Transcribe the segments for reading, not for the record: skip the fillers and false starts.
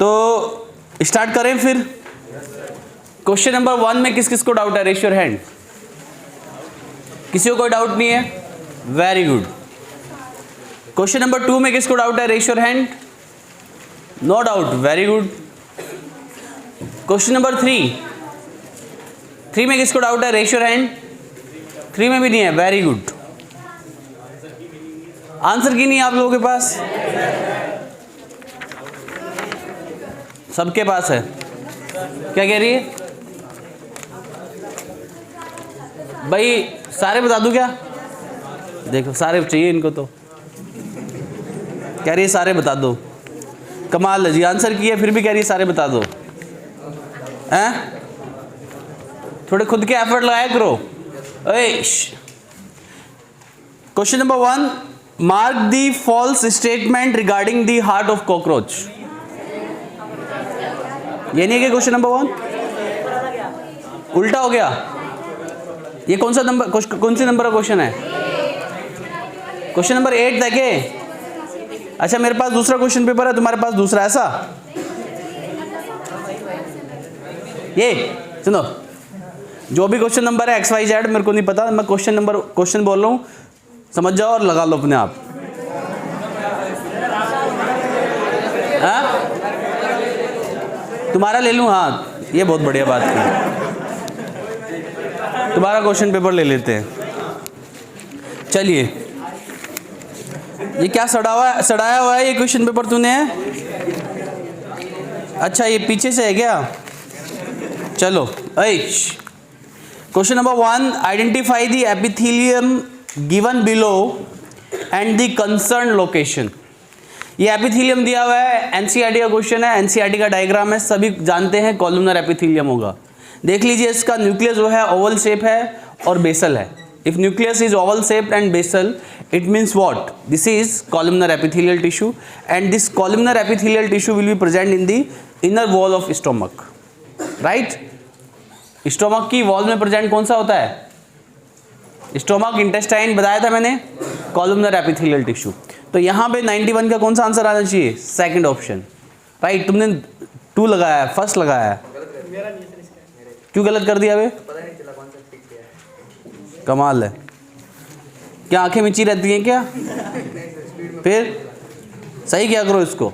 तो स्टार्ट करें फिर। क्वेश्चन नंबर 1 में किस किस को डाउट है? Raise your hand. किसी को कोई डाउट नहीं है? Very good. क्वेश्चन नंबर 2 में किसको डाउट है? Raise your hand. No doubt, very good. Question number 3 में किसको डाउट है? Raise your hand. 3 में भी नहीं है, वेरी गुड। आंसर की नहीं आप लोगों के पास? सबके पास है। क्या कह रही है भाई? सारे बता दूं क्या? देखो सारे चाहिए इनको, तो कह रही है सारे बता दो। कमाल है जी, आंसर किया फिर भी कह रही है सारे बता दो। हैं? थोड़े खुद के एफर्ट लगाया करो। Question number 1, mark the false statement regarding the heart of cockroach. ये नहीं है क्वेश्चन नंबर 1? उल्टा हो गया। ये कौन सा नंबर, कौन सी नंबर का क्वेश्चन है? क्वेश्चन नंबर 8 था क्या? अच्छा, मेरे पास दूसरा क्वेश्चन पेपर है, तुम्हारे पास दूसरा, ऐसा? ये सुनो, जो भी क्वेश्चन नंबर है XYZ मेरे को नहीं पता, मैं क्वेश्चन बोल रहा हूँ, समझ जाओ और लगा लो अपने आप। हाँ? तुम्हारा ले लूँ? हाँ, ये बहुत बढ़िया बात की। तुम्हारा क्वेश्चन पेपर ले लेते हैं। चलिए, ये क्या सड़ाया हुआ है ये क्वेश्चन पेपर तूने? अच्छा, ये पीछे से है क्या? चलो, question number 1, identify the epithelium given below and the concern location. ये एपिथेलियम दिया हुआ है, एनसीईआरटी का क्वेश्चन है, एनसीईआरटी का डायग्राम है, सभी जानते हैं कॉलमनर एपिथेलियम होगा। देख लीजिए, इसका न्यूक्लियस जो है ओवल शेप है और बेसल है। If nucleus is oval shaped and basal, it means what? This is columnar epithelial tissue and this columnar epithelial tissue will be present in the inner wall of stomach, right? Stomach की wall में present कौन सा होता है? Stomach, intestine बताया था मैंने, columnar epithelial tissue. तो यहाँ पे 91 का कौन सा आंसर आना चाहिए? Second option, right? तुमने 2 लगाया है, फर्स्ट लगाया है। क्यों गलत कर दिया बे? कमाल है, क्या आंखें मिची रहती हैं क्या? फिर सही क्या करो इसको,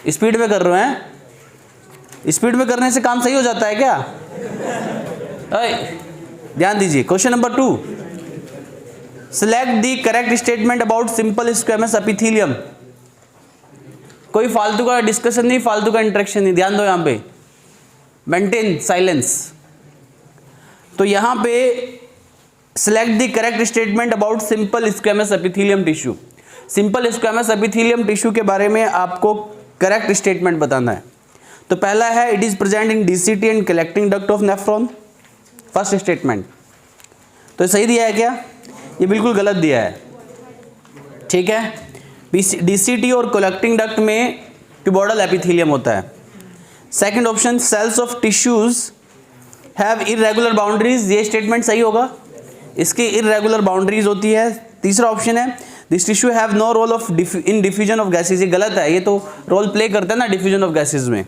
स्पीड में कर रहे हैं। स्पीड में करने से काम सही हो जाता है क्या? ध्यान दीजिए। Question number 2, select the correct statement about simple squamous epithelium. कोई फालतू का डिस्कशन नहीं, फालतू का इंटरेक्शन नहीं, ध्यान दो यहाँ पे, मेंटेन साइलेंस। तो यहाँ पे select the correct statement about simple squamous epithelium tissue. Simple squamous epithelium tissue के बारे में आपको करेक्ट स्टेटमेंट बताना है। तो पहला है, it is present in DCT and collecting duct of nephron. First statement तो सही दिया है क्या? ये बिल्कुल गलत दिया है, ठीक है। डीसीटी और कलेक्टिंग डक्ट में ट्यूबोडल एपिथेलियम होता है। Second option, cells of tissues have irregular boundaries. ये स्टेटमेंट सही होगा, इसकी इरेगुलर बाउंड्रीज होती है। तीसरा ऑप्शन है, this tissue have no role of in diffusion of gases. ये गलत है, ये तो रोल प्ले करता है ना डिफ्यूजन ऑफ गैसेज में।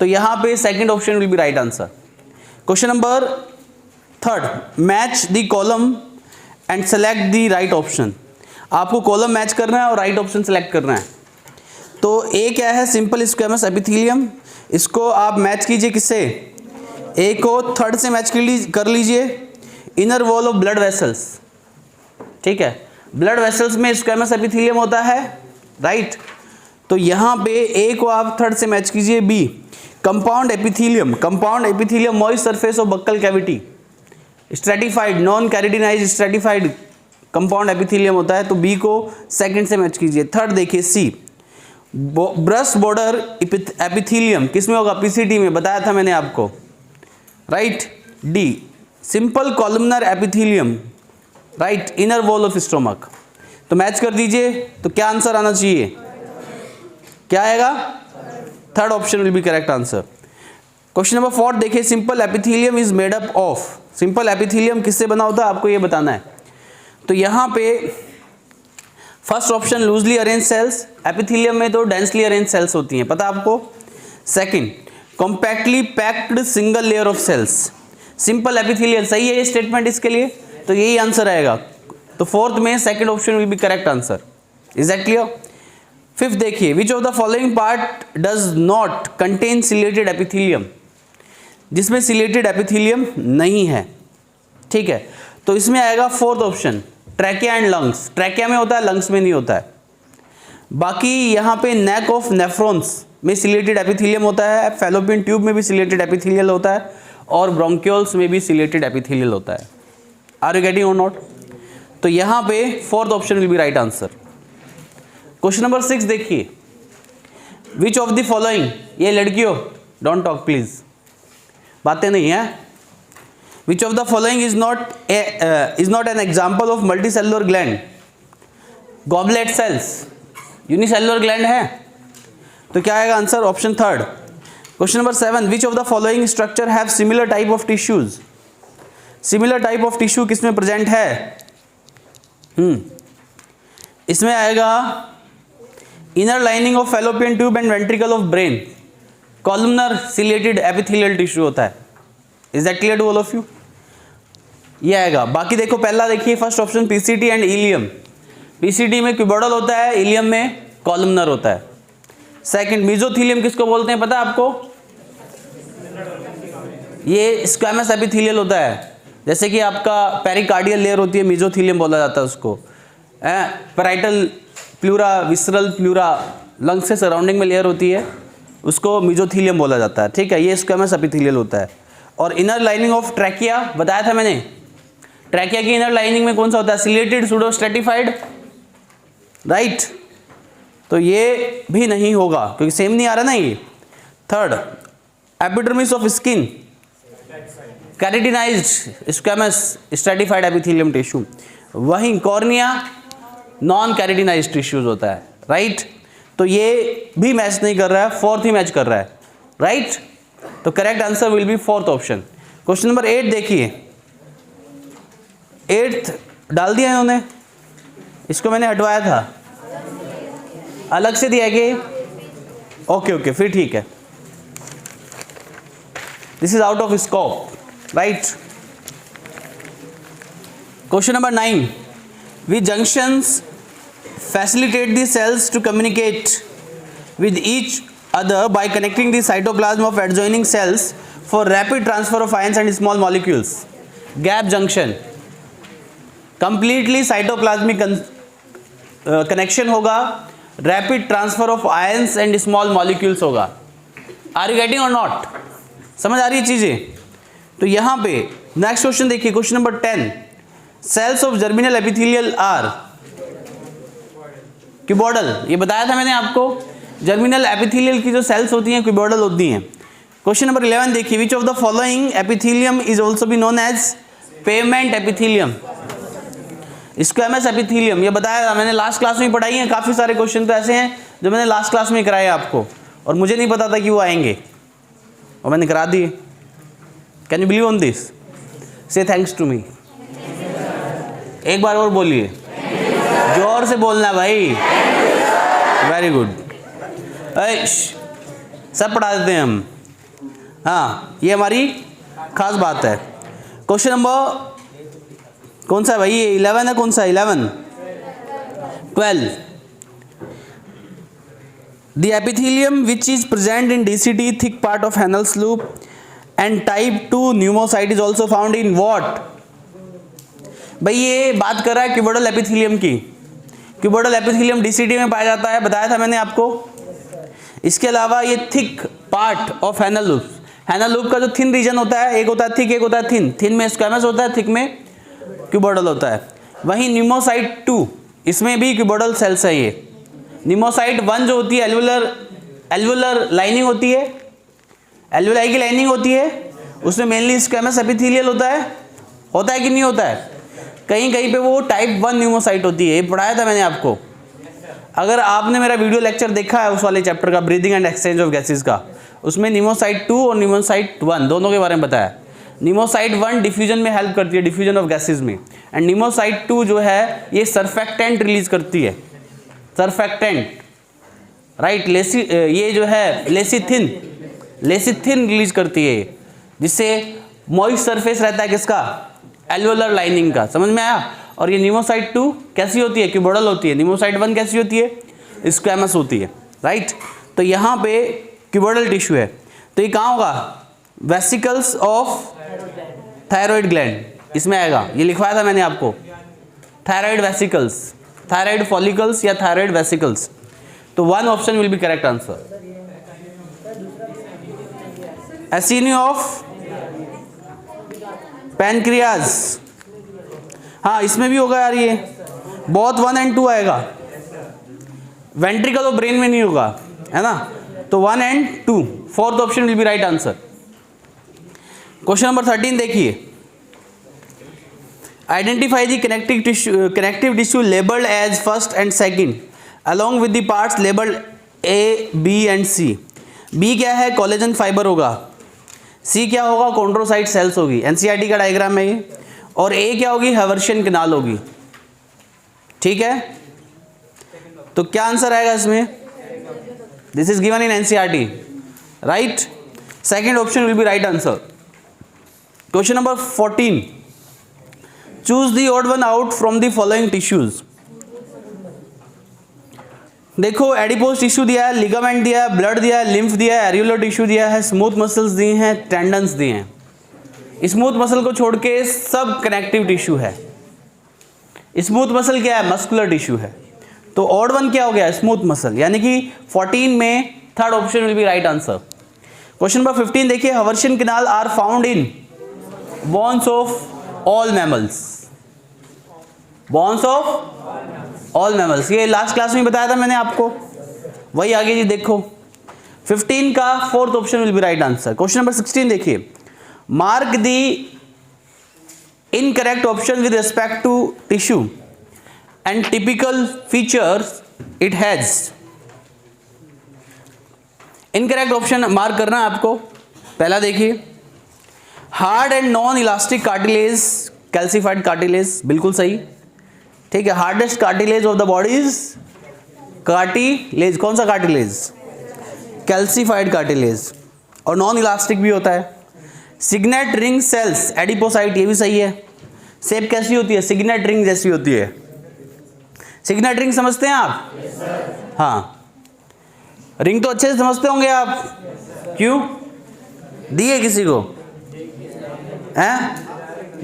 तो यहाँ पे second option will be right answer. Question number 3, match the column and select the right option. आपको कॉलम मैच करना है और राइट ऑप्शन सेलेक्ट करना है। तो ए क्या है? Simple squamous epithelium. इसको आप मैच कीजिए किससे? ए को थर्ड से मैच कर लीजिए, inner wall of blood vessels, ठीक है। ब्लड वेसल्स में स्क्वेमस एपिथेलियम होता है, राइट। तो यहाँ पे ए को आप थर्ड से मैच कीजिए। B, compound epithelium. Compound epithelium moist surface of buccal cavity, stratified non keratinize stratified compound epithelium होता है। तो बी को सेकंड से मैच कीजिए। थर्ड देखिए, सी, ब्रेस्ट बॉर्डर एपिथेलियम किसमें होगा? पीसीटी में, बताया था मैंने आपको, right. D, simple columnar epithelium, right, inner wall of stomach. तो मैच कर दीजिए, तो क्या आंसर आना चाहिए? क्या आएगा? Third option will be correct answer. Question number 4 देखिए, simple epithelium is made up of. Simple epithelium किससे बना होता है आपको ये बताना है। तो यहाँ पे first option loosely arrange cells, epithelium में तो डेंसली अरेंज सेल्स होती हैं, पता आपको। Second, compactly packed single layer of cells, simple epithelial, सही है ये स्टेटमेंट इसके लिए, तो यही आंसर आएगा। तो फोर्थ में second option will be correct answer. Is that clear? Fifth देखिए, which of the following part does not contain ciliated epithelium, जिसमें सिलेटेड एपिथेलियम नहीं है, ठीक है, तो इसमें आएगा fourth option, trachea and lungs. Trachea में होता है, लंग्स में नहीं होता है। बाकी यहाँ पे नेक ऑफ नेफ्रॉन्स में सिलेटेड एपिथेलियम होता है, फैलोपियन ट्यूब में भी सिलेटेड एपिथेलियल होता है, और ब्रोंकियोल्स में भी सिलेटेड एपिथेलियल होता है। Are you getting or not? तो यहाँ पे fourth option will be right answer. Question number 6 देखिए, विच ऑफ द फॉलोइंग, ये लड़कियों डोंट टॉक प्लीज, बातें नहीं है। Which of the following is not an example of multicellular gland? Goblet cells unicellular gland है, तो क्या आएगा answer? Option third. Question number 7, which of the following structure have similar type of tissues? Similar type of tissue किसमें present है? इसमें आएगा inner lining of fallopian tube and ventricle of brain, columnar ciliated epithelial tissue होता है। Is that clear to all of you? ये आएगा। बाकी देखो, पहला देखिए first option PCT and ileum, PCT में क्यूबोइडल होता है, इलियम में कॉलमनर होता है। सेकंड, मेसोथेलियम किसको बोलते हैं पता है आपको? ये स्क्वैमस एपिथेलियल होता है, जैसे कि आपका पेरिकार्डियल लेयर होती है, मेसोथेलियम बोला जाता है उसको। Parietal pleura, visceral pleura, lung से सराउंडिंग में लेयर होती है, उसको मेसोथेलियम बोला जाता है, ठीक है। ये स्क्वैमस एपिथेलियल होता है। और इनर लाइनिंग ऑफ ट्रैकिया बताया था मैंने, ट्रैकिया की इनर लाइनिंग में कौन सा होता है? सिलेटेड सूडो स्ट्रेटिफाइड, राइट, तो ये भी नहीं होगा क्योंकि सेम नहीं आ रहा ना ये। Third, epidermis of skin, keratinised squamous stratified epithelium tissue. वहीं कॉर्निया नॉन कैरेटिनाइज्ड टिश्यूज होता है, राइट, तो ये भी मैच नहीं कर रहा है, फोर्थ ही मैच कर रहा है, राइट, तो correct answer will B fourth option. Question number 8 देखिए, 8th डाल दिया इन्होंने, इसको मैंने हटवाया था, अलग से दिया कि ओके फिर ठीक है, this is out of scope, right. Question number 9, which junctions facilitate the cells to communicate with each other by connecting the cytoplasm of adjoining cells for rapid transfer of ions and small molecules? Gap junction, completely cytoplasmic connection होगा, rapid transfer of ions and small molecules होगा। Are you getting or not? समझ आ रही है चीजें? तो यहाँ पे next question देखिए, question number 10, cells of germinal epithelial are cuboidal, ये बताया था मैंने आपको, जर्मिनल एपिथेलियल की जो सेल्स होती हैं क्यूबोइडल होती हैं। क्वेश्चन नंबर 11 देखिए, which of the following epithelium is also be known as pavement epithelium, squamous epithelium, ये बताया था मैंने, लास्ट क्लास में पढ़ाई है। काफ़ी सारे क्वेश्चन तो ऐसे हैं जो मैंने लास्ट क्लास में कराए आपको, और मुझे नहीं पता था कि वो आएंगे, और मैंने करा दिए। Can you believe on this? से थैंक्स टू मी, एक बार और बोलिए, जोर से बोलना भाई, वेरी गुड, सब पढ़ा देते हैं हम, हाँ, ये हमारी खास बात है। क्वेश्चन नंबर कौन सा है भाई? ये 11 है, कौन सा 11? 12, the epithelium which is present in DCT thick part of Henle's loop and type 2 pneumocyte is also found in what? भाई ये बात कर रहा है क्यूबोइडल एपिथेलियम की, क्यूबोइडल एपिथेलियम DCT में पाया जाता है, बताया था मैंने आपको। इसके अलावा ये thick part of Henle loop, Henle loop का जो थिन रीजन होता है, एक होता है थिक, एक होता है थिन, थिन में स्क्वैमस होता है, थिक में क्यूबोइडल होता है। वहीं न्यूमोसाइट 2, इसमें भी क्यूबोइडल सेल्स है। ये न्यूमोसाइट 1 जो होती है एल्वुलर लाइनिंग होती है, एल्वुलाई की लाइनिंग होती है, उसमें मेनली स्क्वैमस एपिथेलियल होता है कि नहीं होता है? कहीं कहीं पे वो टाइप 1 न्यूमोसाइट होती है, ये पढ़ाया था मैंने आपको। अगर आपने मेरा वीडियो लेक्चर देखा है उस वाले चैप्टर का, breathing and exchange of gases का, उसमें न्यूमोसाइट 2 और न्यूमोसाइट 1 दोनों के बारे में बताया। न्यूमोसाइट 1 डिफ्यूजन में हेल्प करती है, डिफ्यूजन ऑफ गैसेस में, एंड न्यूमोसाइट 2 जो है ये सर्फेक्टेंट रिलीज करती है, सर्फेक्टेंट, राइट। ये जो है लेसिथिन रिलीज करती है, जिससे मॉइस्ट सरफेस रहता है किसका, एल्वेओलर लाइनिंग का, समझ में आया। और ये न्यूमोसाइट 2 कैसी होती है, क्यूबोइडल होती है। न्यूमोसाइट 1 कैसी होती है, स्क्वैमस होती है, राइट। तो यहाँ पे क्यूबोइडल टिश्यू है, तो ये कहाँ होगा, वेसिकल्स ऑफ थायराइड ग्लैंड, इसमें आएगा। ये लिखवाया था मैंने आपको, थायराइड वेसिकल्स, थायराइड फॉलिकल्स या थायराइड वेसिकल्स। तो 1 option will be correct answer. Acini of pancreas, हाँ इसमें भी होगा यार, ये बहुत 1 और 2 आएगा। वेंट्रिकल तो ब्रेन में नहीं होगा, है ना, तो 1 और 2, 4th option will be right answer. Question number 13 देखिए, identify the connective tissue labelled as first and second along with the parts labeled A, B and C। B क्या है, कोलेजन फाइबर होगा। C क्या होगा, कॉन्ड्रोसाइट सेल्स होगी, NCERT का diagram है ये। और A क्या होगी, हैवर्शियन कैनाल होगी, ठीक है। तो क्या आंसर आएगा इसमें, this is given in NCERT, right. Second option will be right answer. Question number 14, choose the odd one out from the following tissues. देखो एडिपोज टिश्यू दिया है, लिगामेंट दिया है, ब्लड दिया है, लिम्फ दिया है, एरियुलर टिश्यू दिया है, स्मूथ मसल्स दिए हैं, टेंडन्स दिए हैं। स्मूथ मसल को छोड़ के सब कनेक्टिव टिश्यू है। स्मूथ मसल क्या है, मस्कुलर टिश्यू है। तो ऑड वन क्या हो गया, स्मूथ मसल, यानी कि 14 में 3rd option will be right answer. Question number 15 देखिए, Haversian canal are found in bones of all mammals, bones of all mammals, ये लास्ट क्लास में बताया था मैंने आपको, वही आगे जी देखो। 15 का 4th option will be right answer. Question number 16 देखिए, mark the incorrect option with respect to tissue and typical features it has. Incorrect option mark करना है आपको। पहला देखिए, hard and non elastic cartilage, calcified cartilage, बिल्कुल सही, ठीक है। Hardest cartilage of the body is cartilage, कौन सा कार्टिलेज, कैल्सिफाइड कार्टिलेज, और नॉन इलास्टिक भी होता है। सिग्नेट रिंग सेल्स, एडिपोसाइट, ये भी सही है। शेप कैसी होती है, सिग्नेट रिंग जैसी होती है। सिग्नेट रिंग समझते हैं आप, हाँ, रिंग तो अच्छे से समझते होंगे आप, क्यों दिए किसी को, हैं,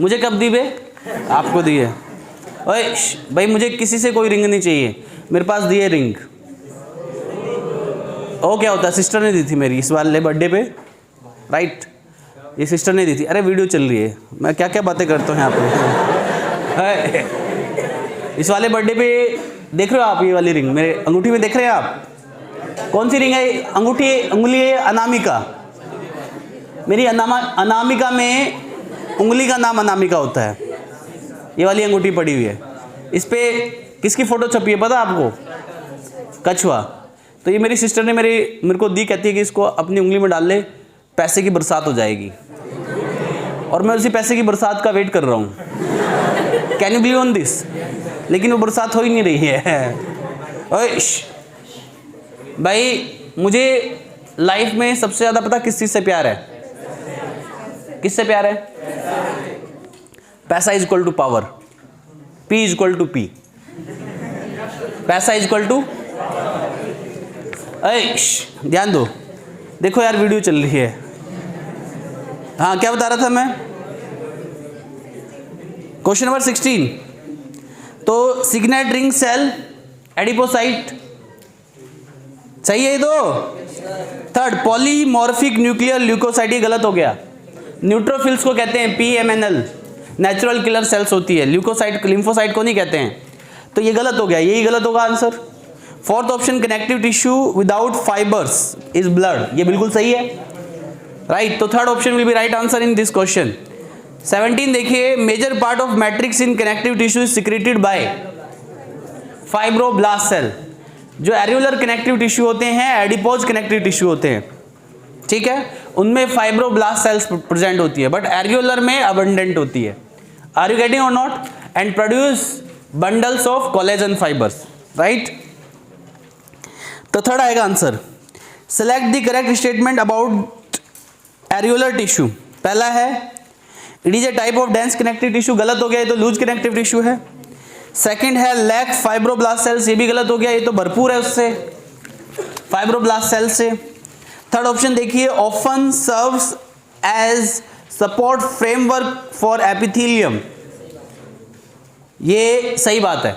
मुझे कब दी बे, आपको दिए। ओए भाई, मुझे किसी से कोई रिंग नहीं चाहिए, मेरे पास दिए रिंग। ओ क्या होता है, सिस्टर ने दी थी मेरी इस वाले बर्थडे पे, राइट, ये सिस्टर ने दी थी। अरे वीडियो चल रही है, मैं क्या क्या बातें करता हूँ यहाँ पे। इस वाले बर्थडे पे देख रहे हो आप, ये वाली रिंग मेरे अंगूठी में देख रहे हैं आप, कौन सी रिंग है, अंगूठी, अंगुली है अनामिका, मेरी अनामिका में उंगली का नाम अनामिका होता है। ये वाली अंगूठी पड़ी हुई है, इस पे किसकी फोटो छपी है पता आपको, कछुआ। तो ये मेरी सिस्टर ने मेरे को दी, कहती है कि इसको अपनी उंगली में डाल ले, पैसे की बरसात हो जाएगी। और मैं उसी पैसे की बरसात का वेट कर रहा हूँ, can you believe on this, लेकिन वो बरसात हो ही नहीं रही है। ओए भाई, मुझे लाइफ में सबसे ज़्यादा पता किस चीज़ से प्यार है, किससे प्यार है, पैसा is equal to power, P is equal to P, पैसा इज इक्वल टू, ध्यान दो, देखो यार वीडियो चल रही है। हाँ क्या बता रहा था मैं, क्वेश्चन नंबर 16, तो सिग्नेट रिंग सेल, एडिपोसाइट, सही है ये तो। 3rd, पॉलीमॉर्फिक न्यूक्लियर ल्यूकोसाइट, ये गलत हो गया। न्यूट्रोफिल्स को कहते हैं PMNL, नेचुरल किलर सेल्स होती है, ल्यूकोसाइट, लिम्फोसाइट को नहीं कहते हैं, तो ये गलत हो गया, यही गलत होगा answer. 4th option, connective tissue without fibres is blood, ये बिल्कुल सही है, राइट। तो 3rd option will be right answer in this question. 17 देखिए, major part of matrix in connective tissue is secreted by fibroblast cell. जो areolar connective tissue होते हैं, adipose connective tissue होते हैं, ठीक है, उनमें फाइब्रोब्लास्ट सेल्स प्रेजेंट होती है, बट एरियुलर में अबंडेंट होती है। Are you getting or not, and produce bundles of collagen fibres, right. तो थर्ड आएगा answer, select the correct statement about areolar tissue. पहला है it is a type of dense connective tissue, गलत हो गया, ये तो लूज कनेक्टिव टिश्यू है। सेकंड है लैक फाइब्रोब्लास्ट सेल्स, ये भी गलत हो गया, ये तो भरपूर है उससे, फाइब्रोब्लास्ट सेल से। थर्ड ऑप्शन देखिए, often serves as support framework for epithelium, ये सही बात है।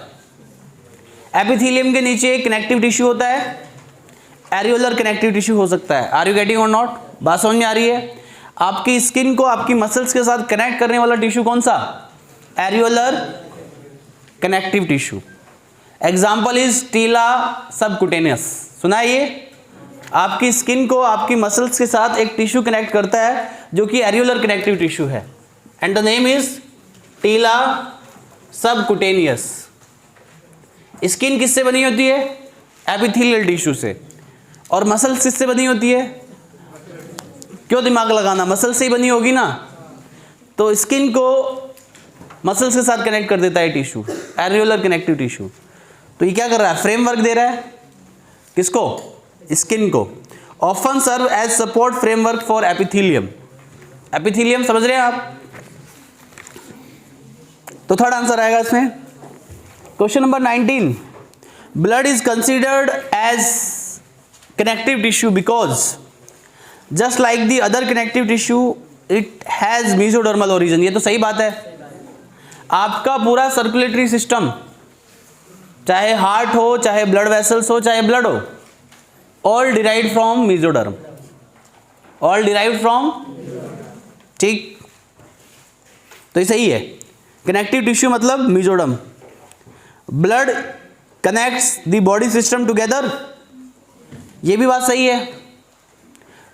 एपिथेलियम के नीचे कनेक्टिव टिश्यू होता है, एरियोलर कनेक्टिव टिश्यू हो सकता है। Are you getting or not? बात समझ में आ रही है? आपकी स्किन को आपकी मसल्स के साथ कनेक्ट करने वाला टिश्यू कौन सा? Areolar connective tissue. Example is टीला सबकुटेनियस, सुना है ये? आपकी स्किन को आपकी मसल्स के साथ एक टिश्यू कनेक्ट करता है जो कि एरियोलर कनेक्टिव टिश्यू है, एंड द नेम इज टीला सबकुटेनियस। स्किन किससे बनी होती है? एपिथेलियल टिश्यू से। और मसल्स किससे बनी होती है? क्यों दिमाग लगाना, मसल से ही बनी होगी ना। तो स्किन को मसल्स के साथ कनेक्ट कर देता है टिश्यू, एरियोलर कनेक्टिव टिश्यू। तो ये क्या कर रहा है? फ्रेमवर्क दे रहा है किसको? स्किन को। Often serve as support framework for epithelium. Epithelium समझ रहे हैं आप? तो थर्ड आंसर आएगा इसमें। Question number 19, blood is considered as connective tissue because just like the other connective tissue it has mesodermal origin. ये तो सही बात है। आपका पूरा सर्कुलेटरी सिस्टम, चाहे हार्ट हो, चाहे ब्लड वेसल्स हो, चाहे ब्लड हो, all derived from mesoderm, all derived from, ठीक? तो ये सही है। कनेक्टिव टिश्यू मतलब mesoderm. Blood connects the body system together, ये भी बात सही है।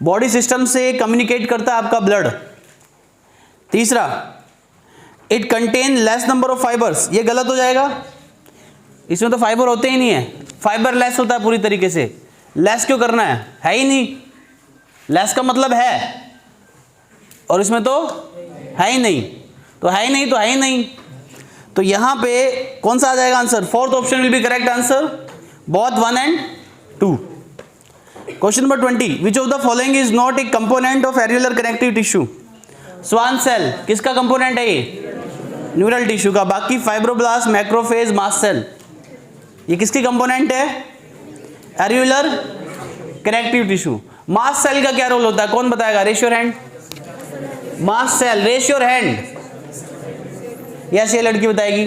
बॉडी सिस्टम से कम्युनिकेट करता है आपका ब्लड। तीसरा, it contain less number of fibres, ये गलत हो जाएगा, इसमें तो फाइबर होते ही नहीं है, फाइबर लेस होता है पूरी तरीके से। लेस क्यों करना है ही नहीं, लेस का मतलब है, और इसमें तो है ही नहीं, तो है ही नहीं, तो है ही नहीं। तो यहां पे कौन सा आ जाएगा आंसर? Fourth option will be correct answer, both 1 and 2। Question number 20, which of the following is not a component of areolar connective tissue? Schwann cell किसका कंपोनेंट है? ये न्यूरल टिश्यू का। बाकी फाइब्रोब्लास्ट, मैक्रोफेज, मास्ट सेल, ये किसकी component है? Areolar connective tissue. Mast cell का क्या रोल होता है, कौन बताएगा? Raise your hand. Mast cell, raise your hand. Yes, ये लड़की बताएगी।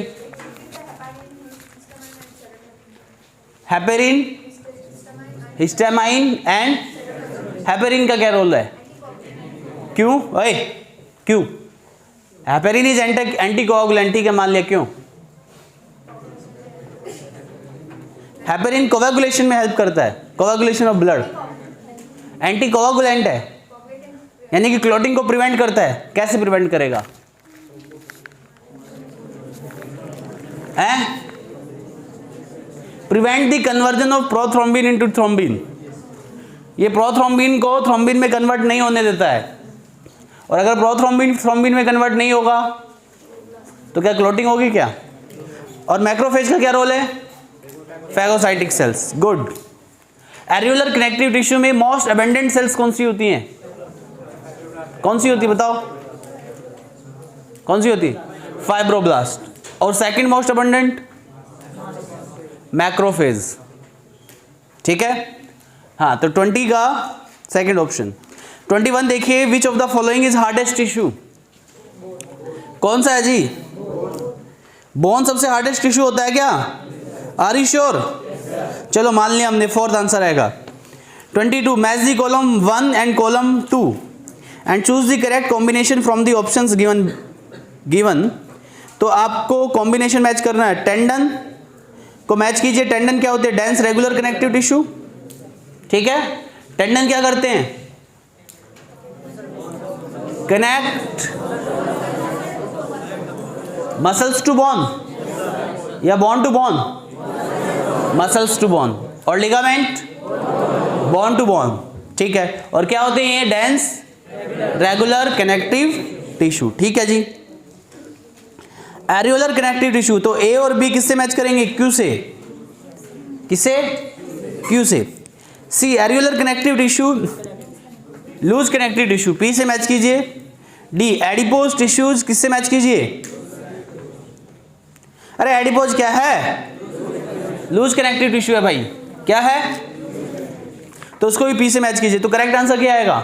हेपेरिन, हिस्टामाइन एंड हेपेरिन का क्या रोल है? क्यों? ओए क्यों? हेपेरिन इज एंटीकोआगुलेंट, ठीक है, मान लिया। क्यों? हेपेरिन कोआगुलेशन में हेल्प करता है, कोआगुलेशन ऑफ ब्लड। एंटीकोआगुलेंट है, यानी कि क्लॉटिंग को प्रिवेंट करता है। कैसे प्रिवेंट करेगा? Prevent the conversion of prothrombin into thrombin. ये प्रोथ्रोम्बिन को थ्रोम्बिन में कन्वर्ट नहीं होने देता है, और अगर प्रोथ्रोम्बिन थ्रोम्बिन में कन्वर्ट नहीं होगा तो क्या क्लॉटिंग होगी क्या? और मैक्रोफेज का क्या रोल है? Phagocytic cells. Good. Areolar connective tissue में मोस्ट अबेंडेंट सेल्स कौन सी होती हैं? कौन सी होती, बताओ कौन सी होती? फाइब्रोब्लास्ट। और सेकंड मोस्ट अबेंडेंट? मैक्रोफेज, ठीक है। हाँ, तो 20 का सेकंड ऑप्शन। 21 देखिए, which of the following is hardest tissue? कौन सा है जी? बोन सबसे हार्डेस्ट टिश्यू होता है क्या? Are you sure? चलो मान लिया हमने, फोर्थ आंसर आएगा। 22, match the column 1 and column 2 and choose the correct combination from the options given. तो आपको कॉम्बिनेशन मैच करना है। टेंडन को मैच कीजिए। टेंडन क्या होते हैं? डेंस रेगुलर कनेक्टिव टिश्यू, ठीक है। टेंडन क्या करते हैं? कनेक्ट मसल्स टू बोन या bone to bone? Muscles to bone. और लिगामेंट बोन टू बोन, ठीक है। और क्या होते हैं ये? डेंस रेगुलर कनेक्टिव टिश्यू, ठीक है जी। एरियोलर कनेक्टिव टिश्यू, तो ए और बी किससे मैच करेंगे? क्यू से। किससे? क्यू से। C areolar connective tissue, loose connective tissue, P से मैच कीजिए। डी एडिपोज टिश्यूज, किससे मैच कीजिए? अरे एडिपोज क्या है? लूज कनेक्टिव टिश्यू है भाई, क्या है? तो उसको भी पी से मैच कीजिए। तो करेक्ट आंसर क्या आएगा?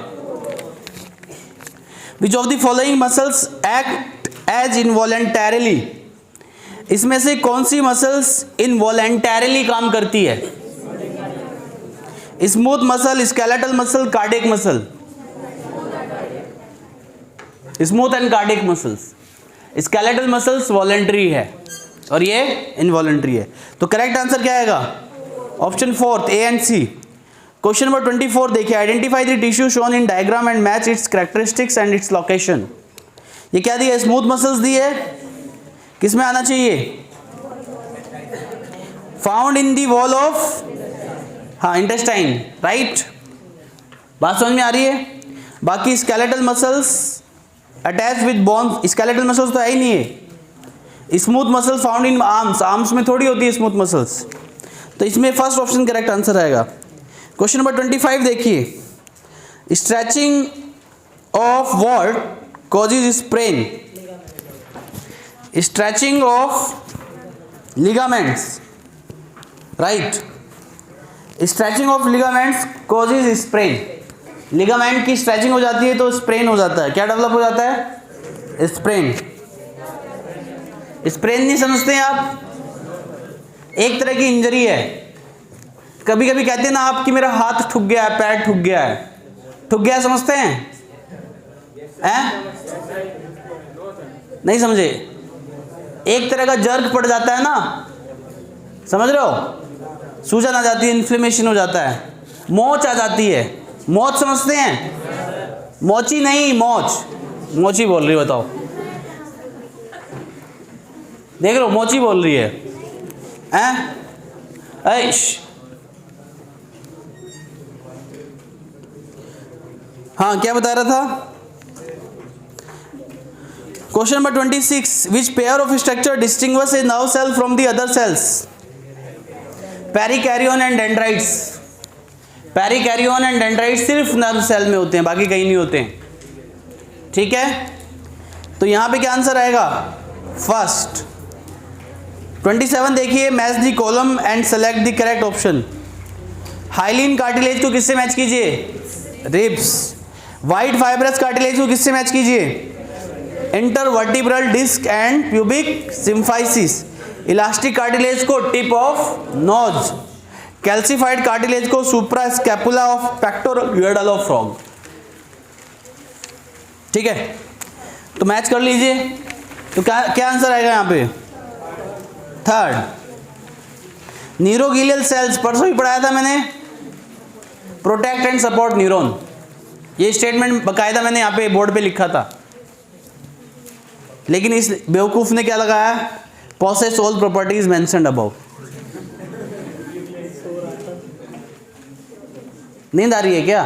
Which of the following muscles act as involuntarily, इसमें से कौन सी मसल्स इनवॉलेंटरली काम करती है? Smooth muscle, skeletal muscle, cardiac muscle. Smooth and cardiac muscles. Skeletal muscles voluntary है और ये इनवॉलेंटरी है। तो करेक्ट आंसर क्या आएगा? Option fourth, A and C. Question number 24 देखिए, identify the tissue shown in diagram and match its characteristics and its location. ये क्या दिया? स्मूथ मसल्स दी है, किस में आना चाहिए? Found in the wall of, हाँ, इंटेस्टाइन, राइट। बात समझ में आ रही है? बाकी skeletal muscles attach with bone, skeletal muscles तो है ही नहीं है। Smooth muscles found in arms, arms में थोड़ी होती है स्मूथ मसल्स। तो इसमें फर्स्ट ऑप्शन करेक्ट आंसर आएगा। क्वेश्चन नंबर 25 देखिए, stretching of what causes sprain? Stretching of ligaments, right. Stretching of ligaments causes sprain. Ligament की स्ट्रेचिंग हो जाती है तो स्प्रेन हो जाता है। क्या डेवलप हो जाता है? स्प्रेन। स्प्रेन नहीं समझते हैं आप? एक तरह की इंजरी है। कभी कभी कहते हैं ना आप कि मेरा हाथ ठुक गया है, पैर ठुक गया है। ठुक गया समझते हैं? नहीं समझे? एक तरह का जर्क पड़ जाता है ना, समझ रहे हो? सूजन आ जाती है, इन्फ्लेमेशन हो जाता है, मोच आ जाती है। मोच समझते हैं? मोची नहीं, मोच। मोची बोल रही, बताओ। देख लो, मोची बोल रही है। ऐश, हाँ, क्या बता रहा था? Question number 26, which pair of structure distinguish a nerve cell from the other cells? Perikaryon and dendrites. Perikaryon and dendrites सिर्फ नर्व सेल में होते हैं, बाकी कहीं नहीं होते हैं। ठीक है, तो यहां पे क्या आंसर आएगा? फर्स्ट। 27 देखिए, match the column and select the correct option. Hyaline cartilage को किससे मैच कीजिए? रिब्स। वाइट फाइब्रस कार्टिलेज को किससे मैच कीजिए? Intervertebral disc and pubic symphysis. Elastic cartilage को tip of nose. Calcified cartilage को suprascapula of pectoral of frog. ठीक है, तो मैच कर लीजिए। तो क्या आंसर आएगा यहाँ पे? थर्ड। न्यूरोगिलियल सेल्स परसों ही पढ़ाया था मैंने, प्रोटेक्ट एंड सपोर्ट न्यूरॉन। ये स्टेटमेंट बकायदा मैंने यहाँ पे बोर्ड पे लिखा था, लेकिन इस बेवकूफ ने क्या लगाया? possess all properties mentioned above। नींद आ रही है क्या?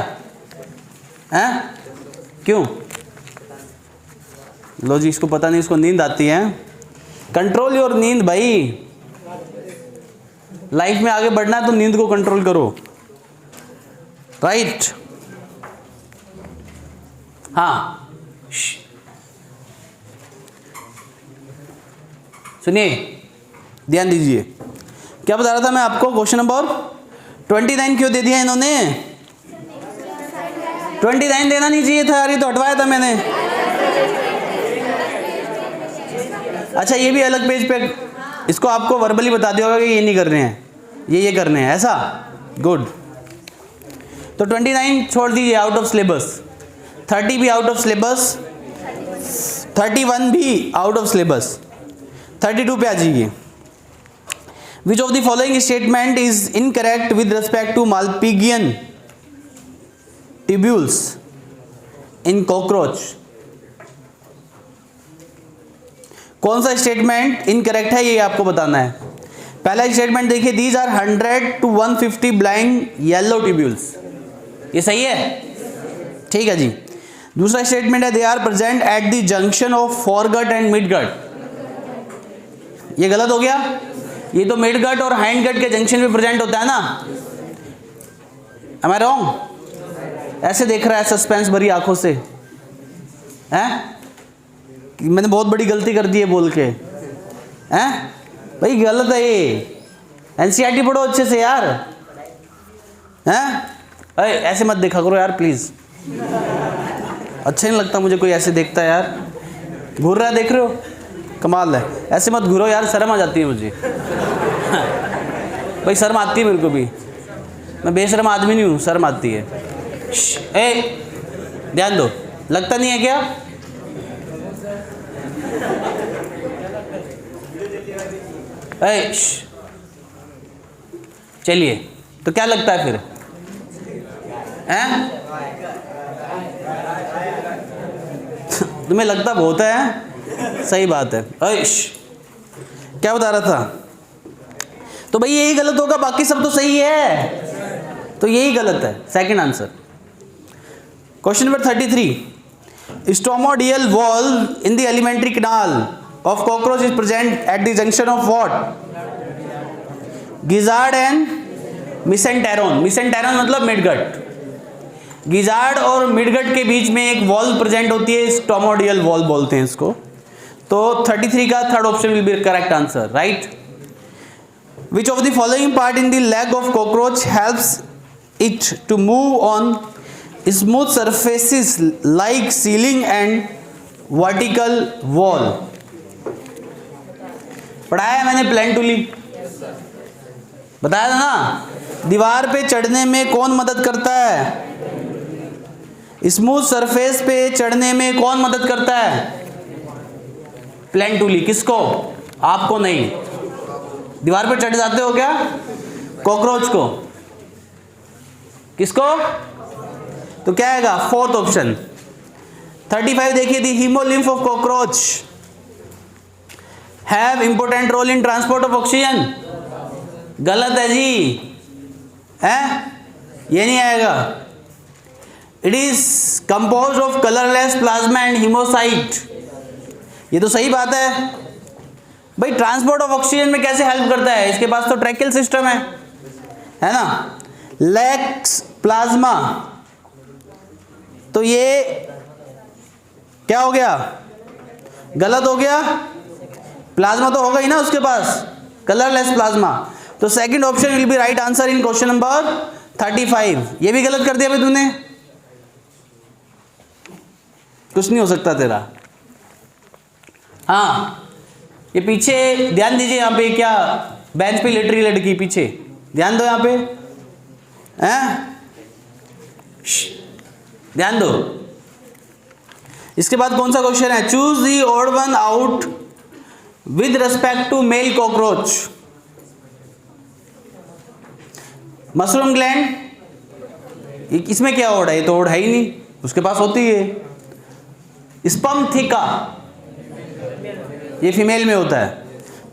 हैं? क्यों? लो जी, इसको पता नहीं, इसको नींद आती है। कंट्रोल योर नींद भाई। लाइफ में आगे बढ़ना है तो नींद को कंट्रोल करो, राइट। हाँ, सुनिए, ध्यान दीजिए। क्या बता रहा था मैं आपको? क्वेश्चन नंबर 29 क्यों दे दिया इन्होंने? 29 देना नहीं चाहिए था यार, ये तो हटवाया था मैंने। अच्छा, ये भी अलग पेज पे, इसको आपको वर्बली बता दिया होगा कि ये नहीं करने हैं, ये करने हैं, ऐसा। गुड। तो 29 छोड़ दीजिए, आउट ऑफ सिलेबस। 30 भी आउट ऑफ सिलेबस, 31 भी आउट ऑफ सिलेबस। 32 पे आ जाइए। Which of the following statement is incorrect with respect to Malpighian tubules in cockroach? कौन सा स्टेटमेंट इनकरेक्ट है, ये आपको बताना है। पहला स्टेटमेंट देखिए, these are 100 to 150 blind yellow tubules. ये सही है? ठीक है जी। दूसरा स्टेटमेंट है, they are present at the junction of foregut and midgut. ये गलत हो गया। ये तो मिडगट और हाइंडगट के जंक्शन पे प्रेजेंट होता है ना। Am I wrong? ऐसे देख रहा है सस्पेंस भरी आंखों से, हैं कि मैंने बहुत बड़ी गलती कर दी है बोल के, हैं भाई गलत है ये। एनसीईआरटी पढ़ो अच्छे से यार, हैं ऐसे मत देखा करो यार प्लीज, अच्छा नहीं लगता मुझे कोई ऐसे देखता है यार। घूर रहा है, देख रहे हो, कमाल है। ऐसे मत घूरो यार, शर्म आ जाती है मुझे। भाई शर्म आती है मेरे को भी, मैं बेशर्म आदमी नहीं हूँ, शर्म आती है। ए ध्यान दो, लगता नहीं है क्या? ए चलिए, तो क्या लगता है फिर? हैं तुम्हें लगता बहुत है, सही बात है। क्या बता रहा था? तो भाई यही गलत होगा, बाकी सब तो सही है, तो यही गलत है, second answer. Question number 33, stomodeal valve in the alimentary canal of cockroach is present at the junction of what? Gizzard and mesenteron. Mesenteron मतलब मिडगट। गिजार्ड और मिडगट के बीच में एक वॉल्व प्रेजेंट होती है, स्टोमोडियल वॉल्व बोलते हैं इसको। तो 33 का third option will be correct answer, right. Which of the following part in the leg of cockroach helps it to move on smooth surfaces like ceiling and vertical wall? पढ़ाया मैंने प्लेंटुली, बताया था ना। दीवार पे चढ़ने में कौन मदद करता है? स्मूथ सरफेस पे चढ़ने में कौन मदद करता है? प्लेंटुली। किसको? आपको नहीं। दीवार पे चढ़ जाते हो क्या? कॉकरोच को। किसको? तो क्या आएगा? Fourth option. 35 देखिए, the haemolymph of cockroach have important role in transport of oxygen. गलत है जी, है ये नहीं आएगा। It is composed of colourless plasma and haemocyte. ये तो सही बात है भाई, ट्रांसपोर्ट ऑफ ऑक्सीजन में कैसे हेल्प करता है? इसके पास तो ट्रैकियल सिस्टम है ना। लैक्स प्लाज्मा, तो ये क्या हो गया? गलत हो गया। प्लाज्मा तो होगा ही ना उसके पास, कलरलेस प्लाज्मा। तो second option will be right answer in question number 35। ये भी गलत कर दिया भाई तूने, कुछ नहीं हो सकता तेरा। हाँ, ये पीछे ध्यान दीजिए, यहाँ पे क्या बेंच पे लेट रही लड़की, पीछे ध्यान दो यहाँ पे, हैं ध्यान दो। इसके बाद कौन सा क्वेश्चन है? Choose the odd one out with respect to male cockroach. Mushroom gland, इसमें क्या ओड है? ये तो ओड है ही नहीं, उसके पास होती है। स्पर्म थिका, ये फीमेल में होता है,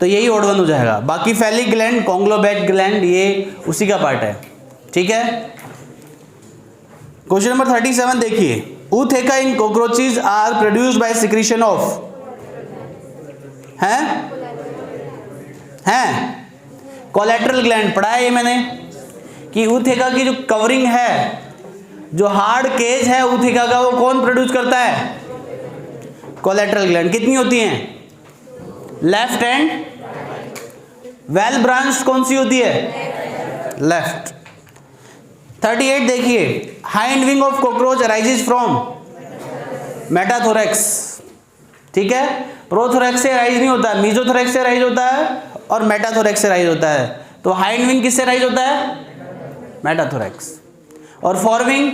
तो यही ओड वन हो जाएगा। बाकी फैलिक ग्लैंड, कॉन्ग्लोबैट ग्लैंड, ये उसी का पार्ट है, ठीक है। क्वेश्चन नंबर 37 देखिए, ootheca in cockroaches are produced by secretion of, हैं कोलेटरल ग्लैंड। पढ़ा है ये मैंने कि ootheca की जो कवरिंग है, जो हार्ड केज है ootheca का, वो कौन प्रोड्यूस करता है? Collateral gland. कितनी होती हैं? लेफ्ट एंड वेल ब्रांच कौन सी होती है? लेफ्ट। 38 देखिए, hind wing of cockroach arises from metathorax, ठीक है। प्रोथोरेक्स से राइज नहीं होता है, मीजोथोरेक्स से राइज होता है और मेटाथोरेक्स से राइज होता है। तो हाइंड विंग किससे राइज होता है? मेटाथोरेक्स। और फोरविंग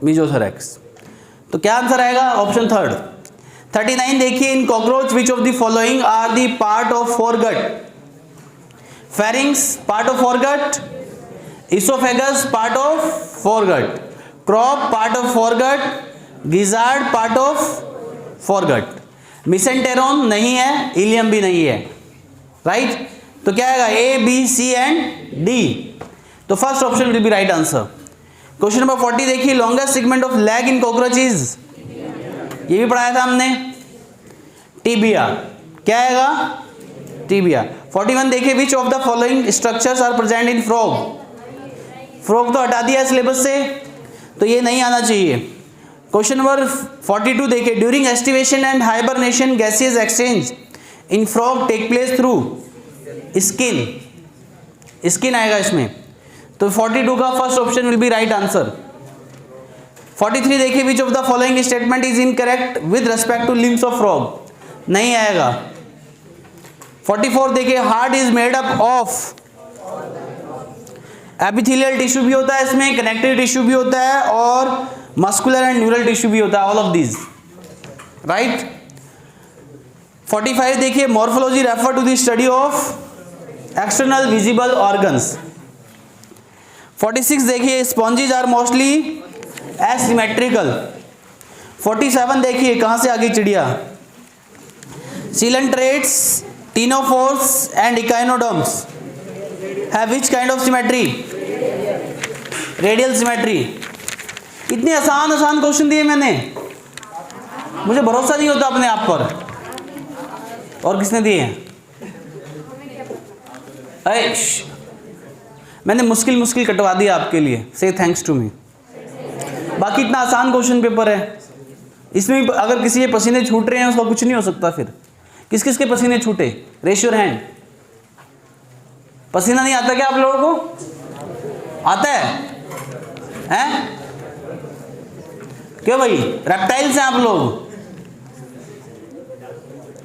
मीजोथोरेक्स। तो क्या आंसर आएगा? Option third. 39 देखिए, in cockroach which of the following are the part of foregut? Pharynx part of foregut, oesophagus part of foregut, crop part of foregut, gizzard part of foregut. Mesenteron नहीं है, ilium भी नहीं है, right. तो क्या आएगा? ए, B, C and D. तो first option will be right answer. Question number 40 देखिए, longest segment of leg in cockroaches, ये भी पढ़ाया था हमने, टिबिया। क्या आएगा? टिबिया। 41 देखिए, which of the following structures are present in frog? Frog तो हटा दिया सिलेबस से, तो ये नहीं आना चाहिए। क्वेश्चन नंबर 42 देखिए, during aestivation and hibernation gaseous exchange in frog take place through skin, skin आएगा इसमें, तो 42 का first option will be right answer. 43 देखिए, which of the following statement is incorrect with respect to limbs of frog, नहीं आएगा। 44 देखिए, heart is made up of, epithelial tissue भी होता है इसमें, कनेक्टिव टिश्यू भी होता है और मस्कुलर एंड न्यूरल टिश्यू भी होता है, ऑल ऑफ दीज राइट। 45 देखिए, morphology refer to the study of external visible organs. 46 देखिए, स्पॉन्जेज आर मोस्टली एसिमेट्रिकल। 47 देखिए, कहां से आ गई चिड़िया, coelenterates, ctenophores and echinoderms have which kind of symmetry? Radial symmetry. इतने आसान आसान क्वेश्चन दिए मैंने, मुझे भरोसा नहीं होता अपने आप पर। और किसने दिए हैं? मैंने मुश्किल मुश्किल कटवा दिया आपके लिए, से थैंक्स टू मी। बाकी इतना आसान क्वेश्चन पेपर है, इसमें अगर किसी के पसीने छूट रहे हैं उसका कुछ नहीं हो सकता। फिर किस किस के पसीने छूटे, रेश योर हैंड। पसीना नहीं आता क्या आप लोगों को? आता है हैं? क्यों भाई, रेप्टाइल्स हैं आप लोग?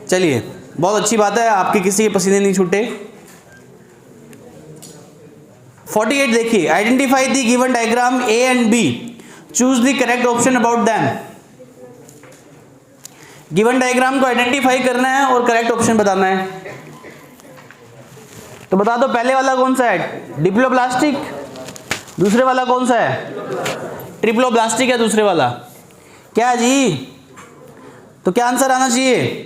चलिए, बहुत अच्छी बात है, आपके किसी के पसीने नहीं छूटे। 48 देखिए, identify the given diagram A and B, choose the correct option about them. Given diagram को आइडेंटिफाई करना है और करेक्ट ऑप्शन बताना है। तो बता दो, पहले वाला कौन सा है, डिप्लोब्लास्टिक, दूसरे वाला कौन सा है, ट्रिप्लोब्लास्टिक है दूसरे वाला, क्या जी? तो क्या आंसर आना चाहिए?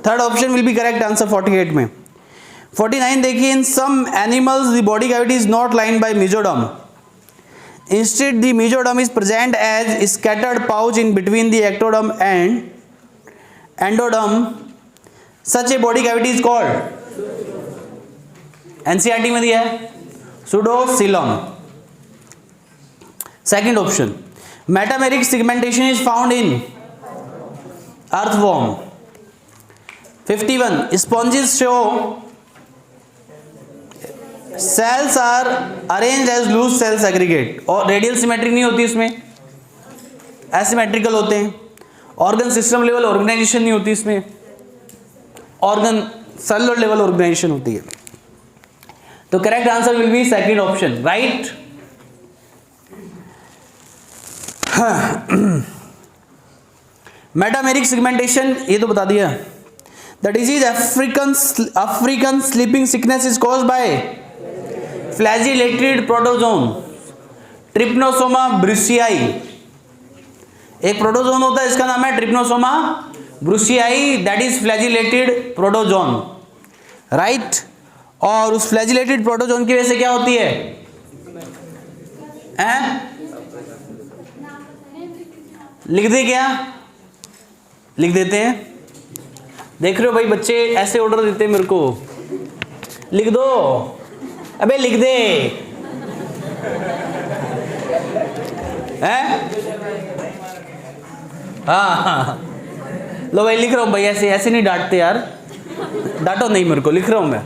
Third option will be correct answer 48 में। 49 देखिए, in some animals the body cavity is not lined by mesoderm, instead the mesoderm is present as scattered pouch in between the ectoderm and endoderm, such a body cavity is called, NCERT में दिया है, pseudocoelom. Second option, metameric segmentation is found in earthworm. 51, sponges show cells are arrange as loose cells aggregate, और radial symmetry नहीं होती इसमें, asymmetrical होते हैं। Organ system level organisation नहीं होती इसमें, ऑर्गन सेलुलर लेवल ऑर्गेनाइजेशन होती है। तो correct answer will be second option, right. Metameric segmentation ये तो बता दिया। The disease African sleeping sickness is caused by flagellated protozoan, Trypanosoma brucei. एक प्रोटोजोन होता है, इसका नाम है Trypanosoma brucei, that is flagellated protozoan, right. और उस फ्लैजिलेटेड प्रोटोजोन की वजह से क्या होती है? लिख दे क्या? लिख देते हैं, देख रहे हो भाई बच्चे ऐसे ऑर्डर देते हैं मेरे को, लिख दो, अबे लिख दे, हैं? हाँ, लो भाई लिख रहा हूँ भाई, ऐसे ऐसे नहीं डांटते यार, डांटो नहीं मेरे को, लिख रहा हूँ मैं।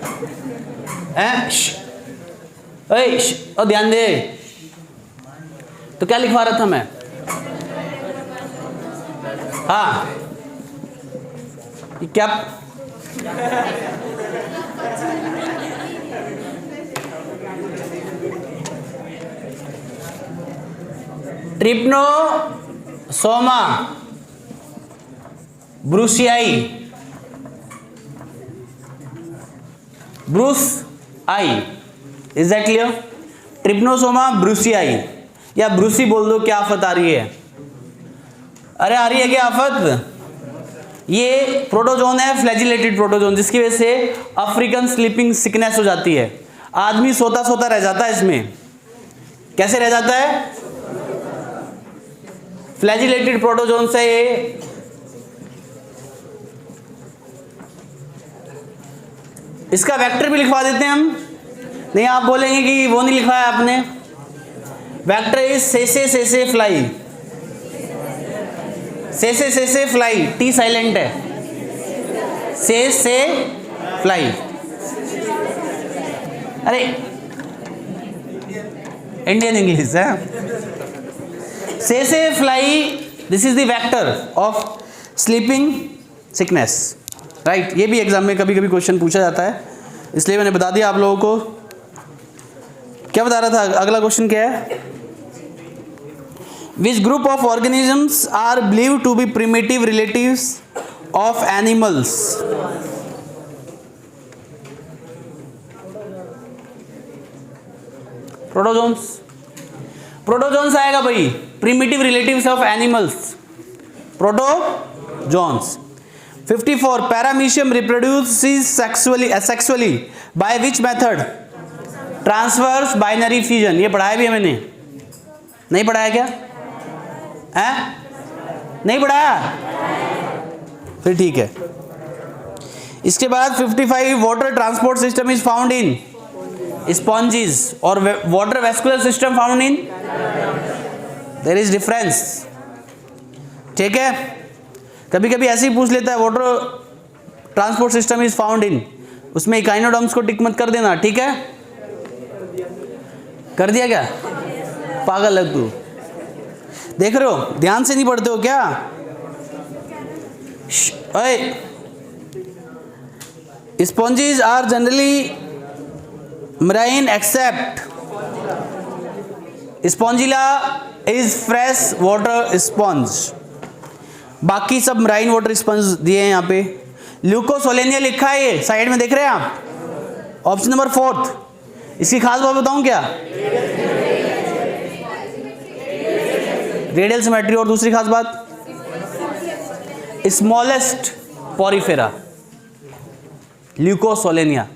और ध्यान दे, तो क्या लिखवा रहा था मैं? हाँ, क्या Trypanosoma brucei, brucei, is that clear? Trypanosoma brucei, या ब्रूसी बोल दो, क्या आफत आ रही है? अरे आ रही है क्या आफत? ये प्रोटोजोन है, फ्लैजिलेटेड प्रोटोजोन, जिसकी वजह से अफ्रीकन स्लीपिंग सिकनेस हो जाती है, आदमी सोता सोता रह जाता है। इसमें कैसे रह जाता है? फ्लैजिलेटेड प्रोटोजोन से ये इसका वेक्टर भी लिखवा देते हैं हम। नहीं आप बोलेंगे कि वो नहीं लिखवाया आपने, वेक्टर इज से फ्लाई, से फ्लाई, टी साइलेंट है, से फ्लाई। अरे इंडियन इंग्लिश है। से fly, this is the vector of sleeping sickness, right. ये भी एग्जाम में कभी कभी क्वेश्चन पूछा जाता है, इसलिए मैंने बता दिया आप लोगों को। क्या बता रहा था, अगला क्वेश्चन क्या है? Which group of organisms are believed to be primitive relatives of animals? Protozoans. Protozoans आएगा भाई, primitive relatives of animals, protozoans. 54 paramecium reproduces sexually by which method? Transverse binary fusion. ये पढ़ाया भी है मैंने, नहीं पढ़ाया क्या? है नहीं पढ़ाया? फिर ठीक है। इसके बाद 55 water transport system is found in sponges और water vascular system found in, there is difference, ठीक है। कभी कभी ऐसे ही पूछ लेता है water transport system is found in, उसमें इकाइनोडर्म्स को टिक मत कर देना, ठीक है। कर दिया क्या? पागल है तू, देख रहे हो, ध्यान से नहीं पढ़ते हो क्या? ओए, sponges are generally marine except Spongilla is fresh water sponge, बाकी सब मराइन वाटर स्पंज दिए हैं यहाँ पे। ल्यूकोसोलेनिया लिखा है, ये साइड में देख रहे हैं आप, ऑप्शन नंबर 4। इसकी खास बात बताऊं क्या? रेडियल सिमेट्री, और दूसरी खास बात स्मॉलेस्ट पोरिफेरा, ल्यूकोसोलेनिया।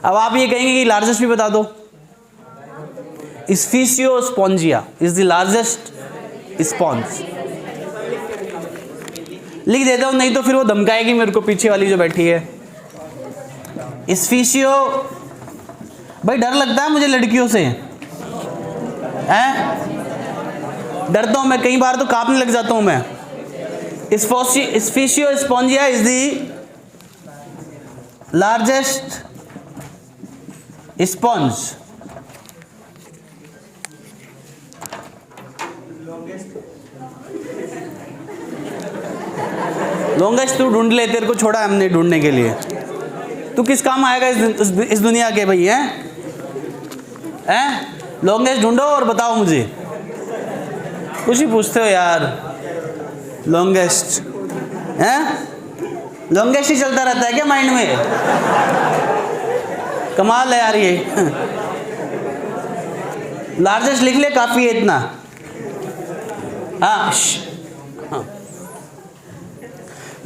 अब आप ये कहेंगे कि लार्जेस्ट भी बता दो। स्फीसियोस्पोंजिया इज द लार्जेस्ट स्पॉन्ज, लिख देता हूं, नहीं तो फिर वो धमकाएगी मेरे को पीछे वाली जो बैठी है। स्फीसियो, भाई डर लगता है मुझे लड़कियों से, हैं? डरता हूं मैं, कई बार तो कांपने लग जाता हूं मैं। Spheciospongia is the largest sponge. Longest तू ढूंढ ले, तेरे को छोड़ा हमने ढूंढने के लिए। तू किस काम आएगा इस दुनिया के भाई, हैं? लॉन्गेस्ट ढूंढो और बताओ मुझे। कुछ ही पूछते हो यार, लॉन्गेस्ट, हैं? लॉन्गेस्ट ही चलता रहता है क्या माइंड में? कमाल है यार ये। लार्जेस्ट लिख ले, काफी है इतना। हाँ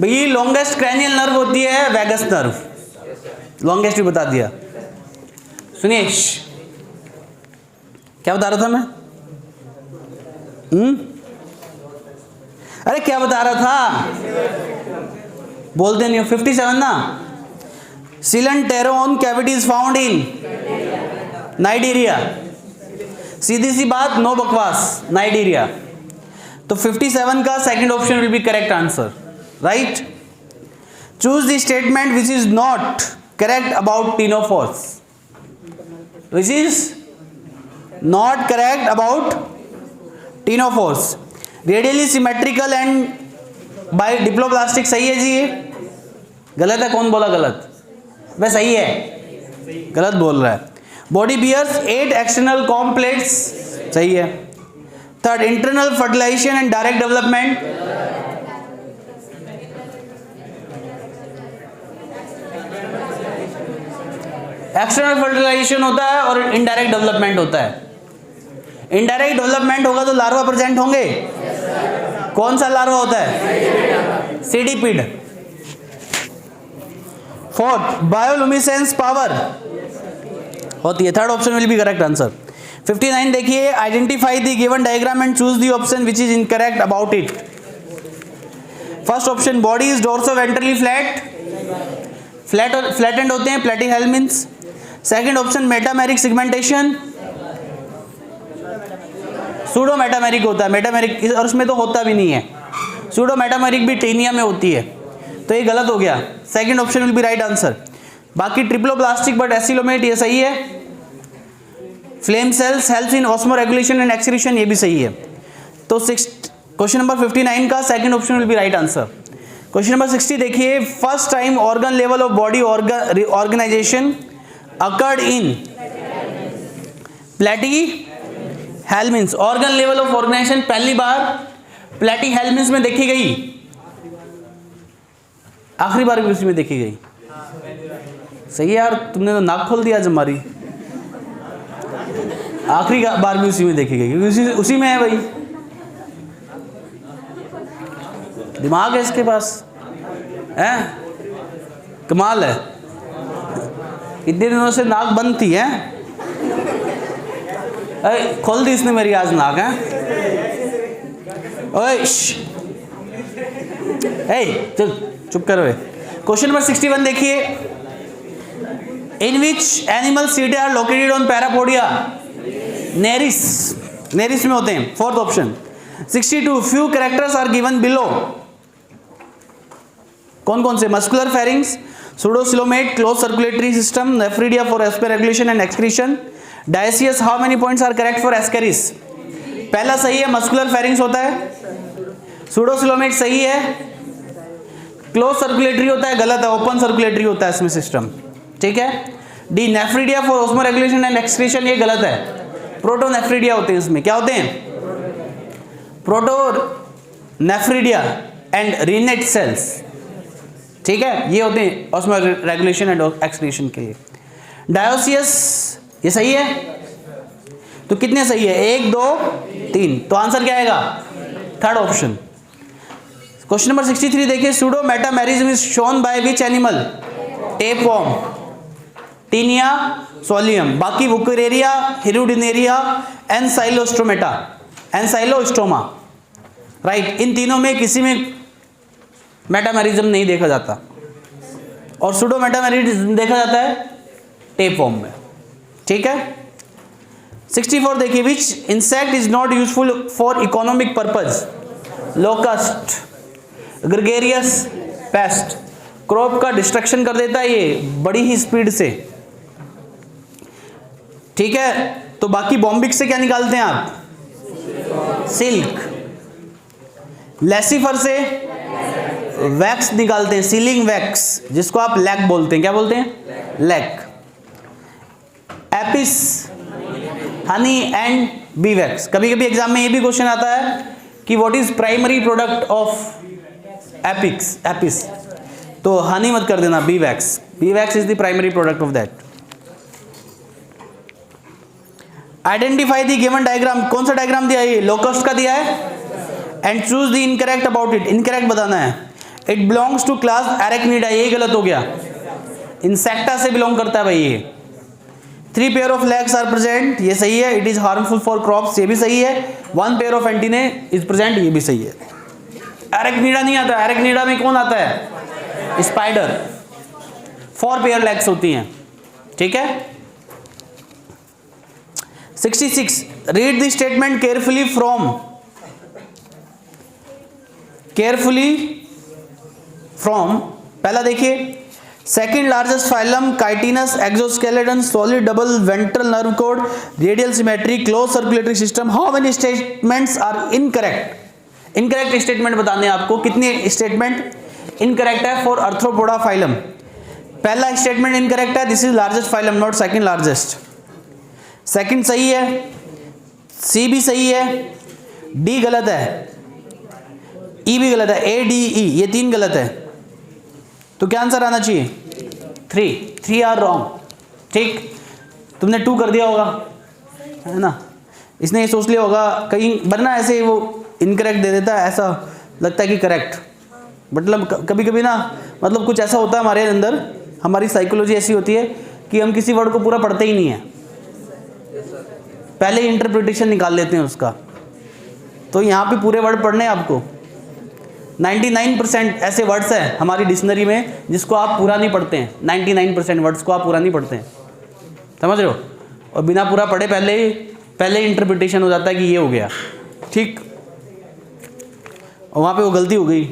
भई, लॉन्गेस्ट क्रैनियल नर्व होती है वैगस नर्व, लॉन्गेस्ट भी बता दिया। सुनिए, क्या बता रहा था मैं? अरे क्या बता रहा था, बोलते नहीं हो। 57 ना, coelenteron cavity is found in Cnidaria. सीधी सी बात, नो बकवास, नाइजीरिया। तो 57 का second option will be correct answer, right. Choose the statement which is not correct about ctenophores, which is not correct about ctenophores. Radially symmetrical and by diploblastic, सही है जी ये? गलत है? कौन बोला गलत? वह सही है, गलत बोल रहा है। बॉडी बियर्स 8 एक्सटर्नल कॉम्प्लेक्स, सही है। Third, internal fertilisation and direct development, external fertilisation होता है और इनडायरेक्ट डेवलपमेंट होता है। इनडायरेक्ट डेवलपमेंट होगा तो लार्वा प्रेजेंट होंगे। कौन सा लार्वा होता है? सीडीपिड। फोर्थ, बायोलुमिनेसेंस पावर होती है। Third option will be correct answer. 59 देखिए, identify the given diagram and choose the option which is incorrect about it. First option, body is dorsoventrally flat, flattened होते हैं, Platyhelminthes. Second option, metameric segmentation, pseudo metameric होता है, metameric और उसमें तो होता भी नहीं है। सूडो मेटामेरिक भी टेनिया में होती है, तो ये गलत हो गया। Second option will be right answer. बाकी ट्रिप्लोप्लास्टिक बट एसिलोमेट ये सही है। Flame cells helps in osmoregulation and excretion ये भी सही है। तो क्वेश्चन नंबर 59 का second option will be right answer. Question number 60 देखिए, first time organ level of body organisation occurred in Platyhelminthes. Organ level of organisation पहली बार प्लैटी-हेल्मिन्स में देखी गई, आखिरी बार भी उसी में देखी गई। सही है यार, तुमने तो नाक खोल दिया आज हमारी। आखिरी बार भी उसी में देखी गई क्योंकि उसी में है भाई, दिमाग है इसके पास, है कमाल है। इतने दिनों से नाक बंद थी है, खोल दी इसने मेरी आज नाक है। ओए चल चुप करो। क्वेश्चन नंबर 61 देखिए, in which animal setae are located on parapodia. Nereis, Nereis में होते हैं, fourth option. 62 few characters are given below. कौन कौन से? Muscular pharynx, pseudocoelomate, close circulatory system, nephridia for respiratory regulation and excretion, dioecious. How many points are correct for Ascaris? पहला सही है, muscular pharynx होता है। सूडोसिलोमेट सही है। क्लोज सर्कुलेटरी होता है, गलत है, ओपन सर्कुलेटरी होता है इसमें सिस्टम, ठीक है। D nephridia for osmo regulation and excretion ये गलत है। प्रोटोनेफ्रिडिया होते हैं इसमें, क्या होते हैं? प्रोटोनेफ्रिडिया एंड रिनेट सेल्स, ठीक है, ये होते हैं ऑस्मो रेगुलेशन एंड एक्सक्रीशन के लिए। डायोसियस ये सही है, तो कितने सही है? 1 2 3, तो आंसर क्या आएगा? Third option. क्वेश्चन नंबर 63 देखिए, pseudo metamerism is shown by which animal? Tapeworm, Taenia, solium. बाकी वुकरेरिया, हिरुडिनेरिया, एनसाइलोस्टोमेटा, एनसाइलोस्टोमा, राइट। इन तीनों में किसी में मेटामेरिज्म नहीं देखा जाता, और सूडो मेटामेरिज्म देखा जाता है टेपवर्म में, ठीक है। 64 देखिए, विच insect is not useful for economic purpose? Locust, gregarious paste, crop का डिस्ट्रक्शन कर देता है ये बड़ी ही स्पीड से, ठीक है। तो बाकी बॉम्बिक से क्या निकालते हैं आप? सिल्क। लेसिफर से वैक्स निकालते हैं, सीलिंग वैक्स, जिसको आप लैक बोलते हैं। क्या बोलते हैं? Lac. Apis, honey and bee wax. कभी कभी एग्जाम में ये भी क्वेश्चन आता है कि what is primary product of एपिक्स, एपिस, तो हनी मत कर देना, bee wax. Bee wax is the primary product of that. Identify the given diagram. कौन सा डायग्राम दिया है? ये लोकस्ट का दिया है। And choose the incorrect about it. Incorrect बताना है। It belongs to class Arachnida, यही गलत हो गया। इंसेक्टा से बिलोंग करता है भाई ये। 3 pair of legs are present, ये सही है। It is harmful for crops, ये भी सही है। 1 pair of antennae is present, ये भी सही है। एरेक्निडा नहीं आता। एरेक्निडा में कौन आता है? स्पाइडर। 4 पेयर लेग्स होती हैं, ठीक है। 66 read the statement carefully from पहला देखिए, second largest phylum chitinous, exoskeleton, solid double ventral nerve cord, radial symmetry, close circulatory system. How many statements are incorrect? Incorrect statement बताने हैं आपको। कितने स्टेटमेंट इनकरेक्ट है फॉर आर्थ्रोपोडा फाइलम? पहला statement incorrect है, this is largest phylum, not second largest. Second सही है, सी भी सही है, डी गलत है, ई भी गलत है, ए डी ई ये 3 गलत है। तो क्या आंसर आना चाहिए? 3 आर रॉन्ग, ठीक। तुमने 2 कर दिया होगा, है ना। इसने ये सोच लिया होगा कहीं, वरना ऐसे वो इनकरेक्ट दे देता है, ऐसा लगता है कि करेक्ट। मतलब कभी कभी ना, मतलब कुछ ऐसा होता है हमारे अंदर, हमारी साइकोलॉजी ऐसी होती है कि हम किसी वर्ड को पूरा पढ़ते ही नहीं है, पहले इंटरप्रिटेशन निकाल लेते हैं उसका। तो यहाँ पे पूरे वर्ड पढ़ने हैं आपको। 99% ऐसे वर्ड्स हैं हमारी डिक्शनरी में जिसको आप पूरा नहीं पढ़ते हैं। 99% वर्ड्स को आप पूरा नहीं पढ़ते हैं, समझ रहे हो। और बिना पूरा पढ़े पहले पहले इंटरप्रिटेशन हो जाता है कि ये हो गया, ठीक, और वहाँ पे वो गलती हो गई,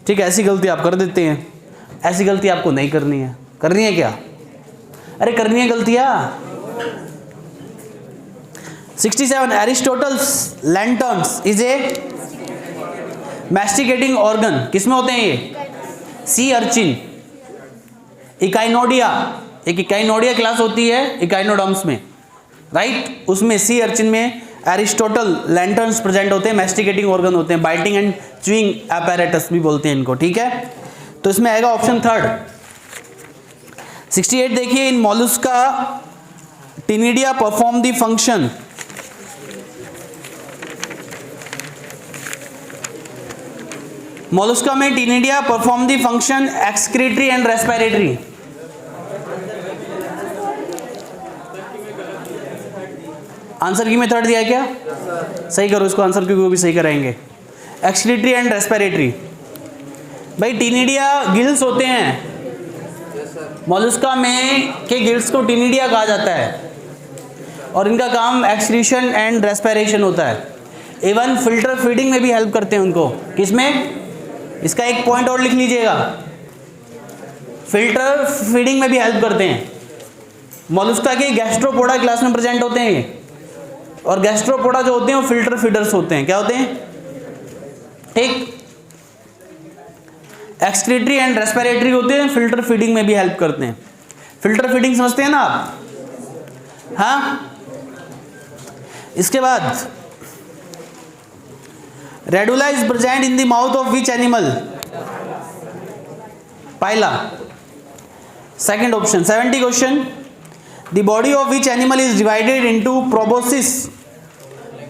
ठीक है। ऐसी गलती आप कर देते हैं, ऐसी गलती आपको नहीं करनी है। करनी है क्या? अरे करनी है गलतियाँ। 67 Aristotle's lanterns is a masticating organ. किसमें होते हैं ये? सी अर्चिन, इकाइनोडिया, एक इकाइनोडिया क्लास होती है इकाइनोडर्म्स में, राइट, उसमें सी अर्चिन में एरिस्टोटल लैंटर्न्स प्रेजेंट होते हैं, मैस्टिकेटिंग ऑर्गन होते हैं, बाइटिंग एंड च्यूइंग apparatus भी बोलते हैं इनको, ठीक है। तो इसमें आएगा ऑप्शन थर्ड। 68 देखिए, in Mollusca ctenidia perform the function, Mollusca में ctenidia perform the function excretory and respiratory. Answer की मेथड दिया है क्या? सही करो इसको, आंसर की को भी सही कराएंगे। Excretory and respiratory. भाई टिनिडिया गिल्स होते हैं, मोलस्का में के गिल्स को टिनिडिया कहा जाता है, और इनका काम एक्सक्रीशन एंड रेस्पिरेशन होता है। इवन फिल्टर फीडिंग में भी हेल्प करते हैं उनको। किसमें? इसका एक पॉइंट और लिख लीजिएगा, फिल्टर फीडिंग में भी हेल्प करते हैं। मोलस्का के गैस्ट्रोपोडा क्लास में प्रेजेंट होते हैं ये, और गैस्ट्रोपोडा जो होते हैं वो फिल्टर फीडर्स होते हैं। क्या होते हैं? ठीक, एक्सक्रीटरी एंड रेस्पिरेटरी होते हैं, फिल्टर फीडिंग में भी हेल्प करते हैं। फिल्टर फीडिंग समझते हैं ना आप? हाँ। इसके बाद radula is present in the mouth of which animal? Pila, second option. 70 question, the body of which animal is divided into proboscis,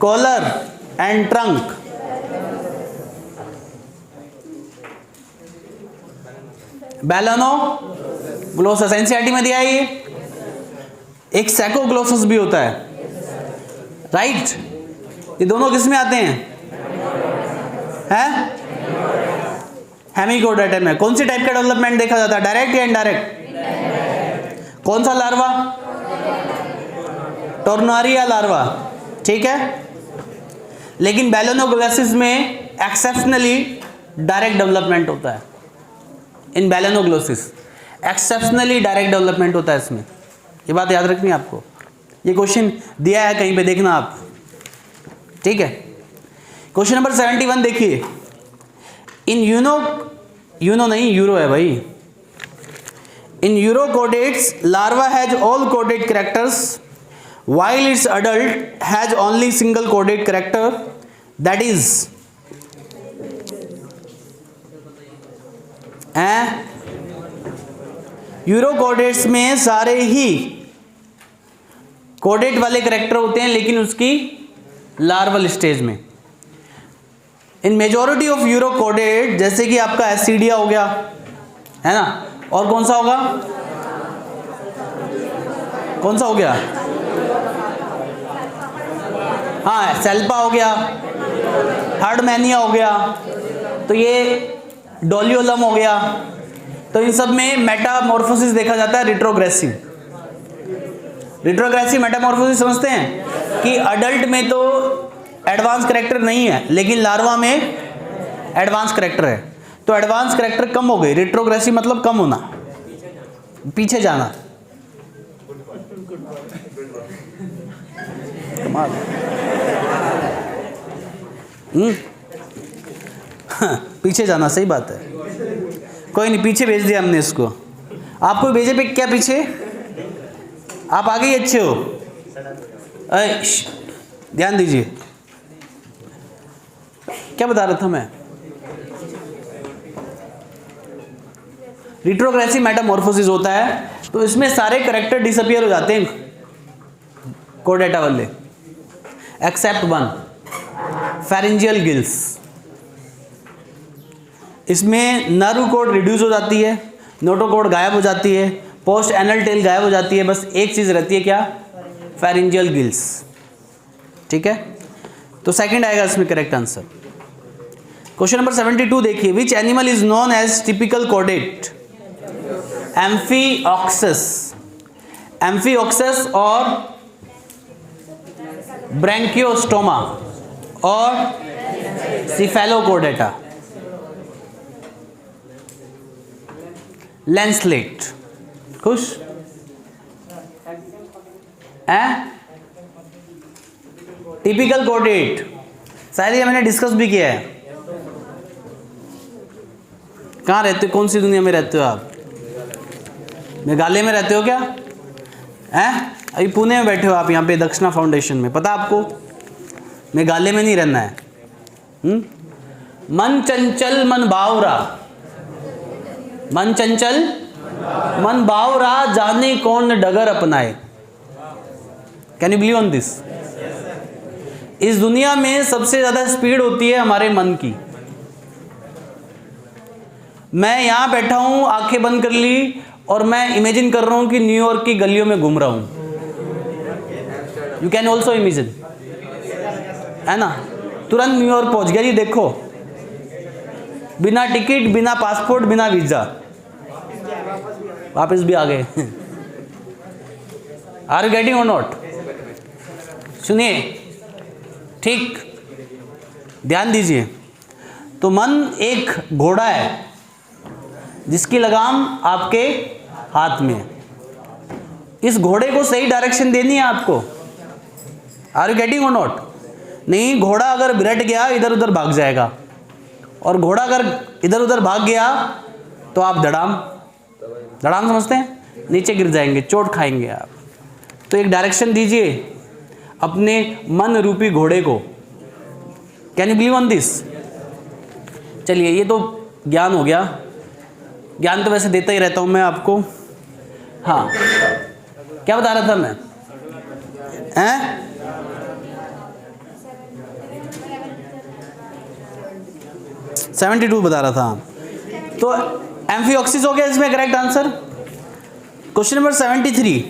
collar and trunk? Balanoglossus, NCERT में दिया है ये। एक सैकोग्लोसस भी होता है, राइट। ये दोनों किस में आते हैं? हेमिकोडर्टा में। कौन सी टाइप का डेवलपमेंट देखा जाता है, डायरेक्ट या इनडायरेक्ट? कौन सा लार्वा? टोर्नारिया लार्वा, ठीक है। लेकिन बैलोनोग्लोसिस में एक्सेप्शनली डायरेक्ट डेवलपमेंट होता है। इन बैलोनोग्लोसिस एक्सेप्शनली डायरेक्ट डेवलपमेंट होता है इसमें, ये बात याद रखनी है आपको। ये क्वेश्चन दिया है कहीं पे, देखना आप, ठीक है। क्वेश्चन नंबर 71 देखिए, इन यूनो नहीं, यूरो है भाई। In urochordates larva has all कोडेड characters while its adult has only single coded character, that is urochordates में सारे ही कोडेड वाले करेक्टर होते हैं, लेकिन उसकी लार्वल स्टेज में। इन मेजॉरिटी ऑफ यूरोकोडेट, जैसे कि आपका एसिडिया हो गया, है ना, और कौन सा होगा, कौन सा हो गया, हाँ सेल्पा हो गया, हार्डमैनिया हो गया, तो ये डोलियोलम हो गया। तो इन सब में मेटामॉर्फोसिस देखा जाता है, रिट्रोग्रेसिव। रिट्रोग्रेसिव मेटामॉर्फोसिस समझते हैं कि अडल्ट में तो एडवांस कैरेक्टर नहीं है, लेकिन लार्वा में एडवांस कैरेक्टर है। तो एडवांस कैरेक्टर कम हो गई, रिट्रोग्रेसिव मतलब कम होना, पीछे जाना। कमाल। पीछे जाना, सही बात है। कोई नहीं, पीछे भेज दिया हमने इसको। आपको भेजे पे क्या पीछे, आप आगे ही अच्छे हो। ध्यान दीजिए, क्या बता रहा था मैं, रिट्रोग्रेसिव मेटामॉर्फोसिस होता है, तो इसमें सारे करेक्टर डिसअपियर हो जाते हैं कोडेटा वाले, एक्सेप्ट वन, फेरेंजियल गिल्स। इसमें नर्व कोड रिड्यूस हो जाती है, नोटोकोड गायब हो जाती है, पोस्ट एनल टेल गायब हो जाती है, बस एक चीज रहती है, क्या, फेरेंजियल गिल्स, ठीक है। तो सेकंड आएगा इसमें करेक्ट आंसर। क्वेश्चन नंबर 72 देखिए, which animal is known as typical कोडेट? एम्फीऑक्सस। एम्फीऑक्सस और ब्रैंकियोस्टोमा और सिफेलोकोडेटा। लेंसलेट, खुश हैं? टिपिकल कोडेट, शायद ये मैंने डिस्कस भी किया है। कहाँ रहते हो, कौन सी दुनिया में रहते हो आप? मेघालय में रहते हो क्या? हैं? अभी पुणे में बैठे हो आप, यहाँ पे दक्षिणा फाउंडेशन में, पता आपको? मेघालय में नहीं रहना है। मन चंचल मन बावरा, मन चंचल मन बावरा, जाने कौन डगर अपनाए। Can you believe on this? इस दुनिया में सबसे ज्यादा स्पीड होती है हमारे मन की। मैं यहां बैठा हूं, आंखें बंद कर ली, और मैं इमेजिन कर रहा हूं कि न्यूयॉर्क की गलियों में घूम रहा हूं। यू कैन ऑल्सो इमेजिन, है ना? तुरंत न्यूयॉर्क पहुंच गया जी, देखो, बिना टिकट, बिना पासपोर्ट, बिना वीजा, वापस भी आ गए। Are you getting or not? सुनिए, ठीक, ध्यान दीजिए। तो मन एक घोड़ा है जिसकी लगाम आपके हाथ में है। इस घोड़े को सही डायरेक्शन देनी है आपको। Are you getting or not? नहीं, घोड़ा अगर बिरट गया इधर उधर भाग जाएगा, और घोड़ा अगर इधर उधर भाग गया तो आप धड़ाम, धड़ाम समझते हैं, नीचे गिर जाएंगे, चोट खाएंगे आप। तो एक डायरेक्शन दीजिए अपने मन रूपी घोड़े को। Can you believe on this? चलिए, ये तो ज्ञान हो गया। ज्ञान तो वैसे देता ही रहता हूं मैं आपको। हाँ, क्या बता रहा था मैं? हैं? सेवेंटी 72 बता रहा था। तो एम्फिओक्सिस हो गया इसमें correct answer. Question number 73,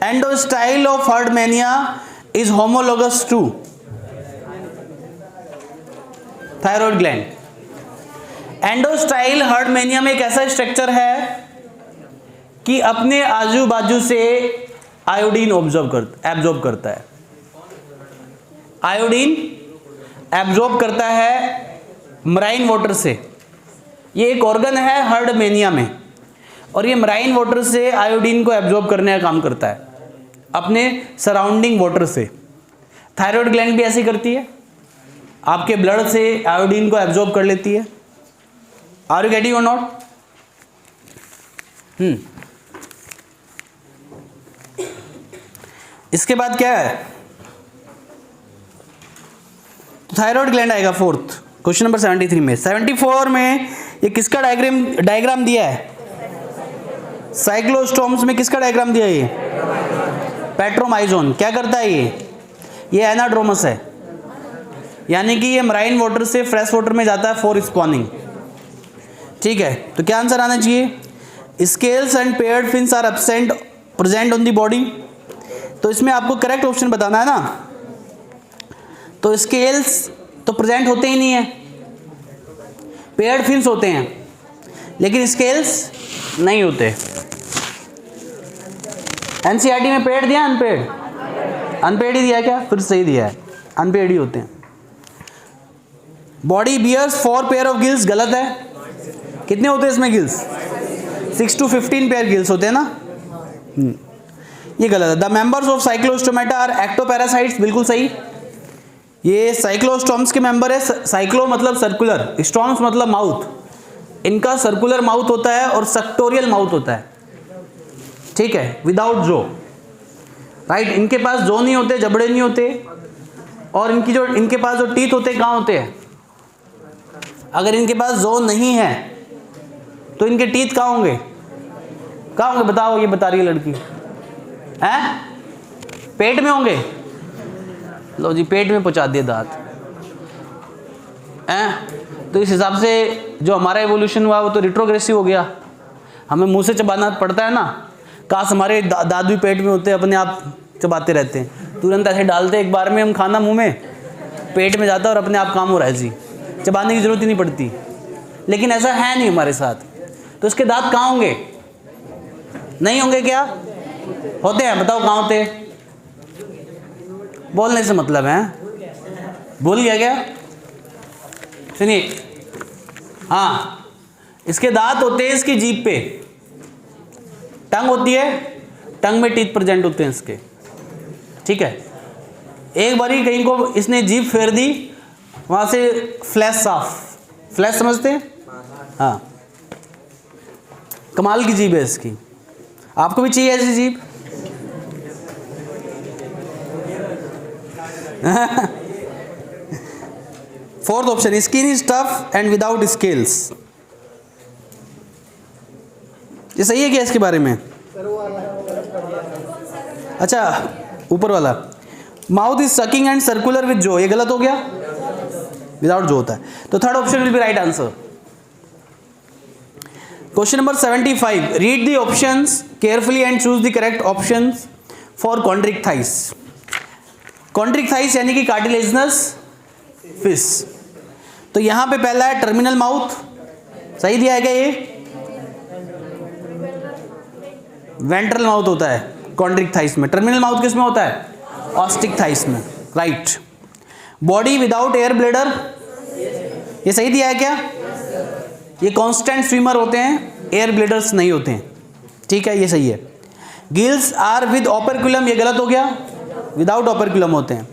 endostyle of Herdmania is homologous to thyroid gland. Endostyle Herdmania में एक ऐसा स्ट्रक्चर है कि अपने आजू बाजू से आयोडीन एब्जॉर्ब करता है। आयोडीन एब्जॉर्ब करता है मराइन वाटर से। ये एक ऑर्गन है हर्डमेनिया में, और ये मराइन वाटर से आयोडीन को एब्जॉर्ब करने का काम करता है अपने सराउंडिंग वाटर से। थायराइड ग्लैंड भी ऐसी करती है, आपके ब्लड से आयोडीन को एब्जॉर्ब कर लेती है। Are you getting or not? इसके बाद क्या है? थायराइड ग्लैंड आएगा फोर्थ, क्वेश्चन नंबर 73 में। 74 में ये किसका डायग्राम दिया है? साइक्लोस्टोम्स में किसका डायग्राम दिया है? ये पेट्रोमाइजोन। क्या करता है ये एनाड्रोमस है, यानी कि ये मराइन वाटर से फ्रेश वाटर में जाता है फॉर स्पॉनिंग। ठीक है, तो क्या आंसर आना चाहिए? Scales and paired fins are absent present on the body. तो इसमें आपको करेक्ट ऑप्शन बताना है ना। तो स्केल्स तो प्रेजेंट होते ही नहीं है, पेयर्ड फिन्स होते हैं, लेकिन स्केल्स नहीं होते। एनसीईआरटी में पेड दिया, अनपेड? अनपेड ही दिया क्या? फिर सही दिया है, अनपेड ही होते हैं। Body bears 4 pair of gills, गलत है। कितने होते हैं इसमें गिल्स? 6 to 15 पेयर गिल्स होते हैं ना, ये गलत है। The members of Cyclostomata are ectoparasites, बिल्कुल सही। ये साइक्लोस्टोम्स के मेंबर है। साइक्लो मतलब सर्कुलर, स्टोम्स मतलब माउथ। इनका सर्कुलर माउथ होता है और सेक्टोरियल माउथ होता है, ठीक है, विदाउट जो, राइट। इनके पास जो नहीं होते, जबड़े नहीं होते, और इनके पास जो टीथ होते कहाँ होते हैं? अगर इनके पास जो नहीं है तो इनके टीथ कहाँ होंगे? कहाँ होंगे बताओ? ये बता रही है लड़की, हैं? पेट में होंगे। लो जी, पेट में पहुंचा दिए दांत, हैं? तो इस हिसाब से जो हमारा एवोल्यूशन हुआ वो तो रिट्रोग्रेसिव हो गया। हमें मुंह से चबाना पड़ता है ना। काश हमारे दाद भी पेट में होते, अपने आप चबाते रहते हैं, तुरंत ऐसे डालते एक बार में हम खाना मुंह में, पेट में जाता और अपने आप काम हो रहा है जी, चबाने की जरूरत ही नहीं पड़ती। लेकिन ऐसा है नहीं हमारे साथ। तो इसके दांत कहाँ होंगे? नहीं होंगे क्या? होते हैं, बताओ कहाँ होते हैं? बोलने से मतलब है, भूल गया क्या? सुनिए, हाँ, इसके दांत होते हैं इसकी जीभ पे, टंग होती है, टंग में टीथ प्रेजेंट होते हैं इसके, ठीक है। एक बारी कहीं को इसने जीभ फेर दी, वहां से फ्लैश साफ, फ्लैश समझते हैं? हाँ, कमाल की जीभ है इसकी। आपको भी चाहिए ऐसी जीभ? Fourth option, skin is tough and without scales. ये सही है क्या इसके बारे में? अच्छा, ऊपर वाला, mouth is sucking and circular with जो, ये गलत हो गया, विदाउट जो होता है। तो third option will be right answer. Question number 75, read the options carefully and choose the correct options for chondrichthyes. Chondrichthyes यानी कि कार्टिलेजिनस फिश। तो यहां पे पहला है टर्मिनल माउथ, सही दिया है क्या? ये वेंट्रल माउथ होता है कॉन्ड्रिक थाइस में। टर्मिनल माउथ किस में होता है? ऑस्टिक थाइस में, right. Body without air bladder, ये सही दिया है क्या? ये कांस्टेंट स्विमर होते हैं, एयर ब्लेडर्स नहीं होते हैं, ठीक है, ये सही है। गिल्स आर विद ऑपरक्यूलम, ये गलत हो गया, विदाउट ऑपरक्यूलम होते हैं।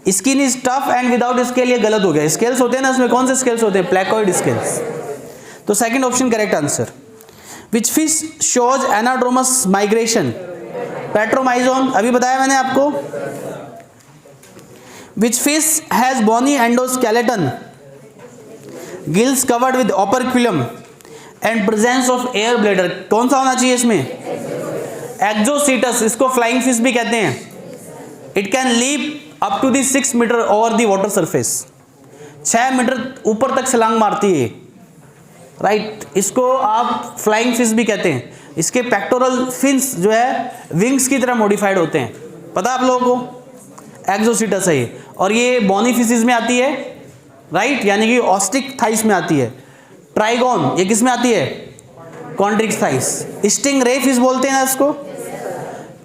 Skin is tough and without scale, ये गलत हो गया। स्केल्स होते हैं ना, इसमें कौन से स्केल्स होते हैं? Placoid scales. तो second option correct answer. Which fish shows anadromous migration? Petromyzon, अभी बताया मैंने आपको। Which fish has bony endoskeleton, gills covered with operculum and presence of air bladder, कौन सा होना चाहिए इसमें? एक्जोसीटस, इसको फ्लाइंग फिश भी कहते हैं। It can leap up to the 6 metre over the water surface, 6 metre ऊपर तक छलांग मारती है, राइट। इसको आप फ्लाइंग फिश भी कहते हैं। इसके पेक्टोरल फिन्स जो है विंग्स की तरह मॉडिफाइड होते हैं, पता आप लोगों को? एक्जोसीटस है ये, और ये बोनी फिशेस में आती है, राइट, यानी कि ऑस्टिक थाइस में आती है। ट्राइगोन, ये किस में आती है? Chondrichthyes. Sting ray fish बोलते हैं ना इसको।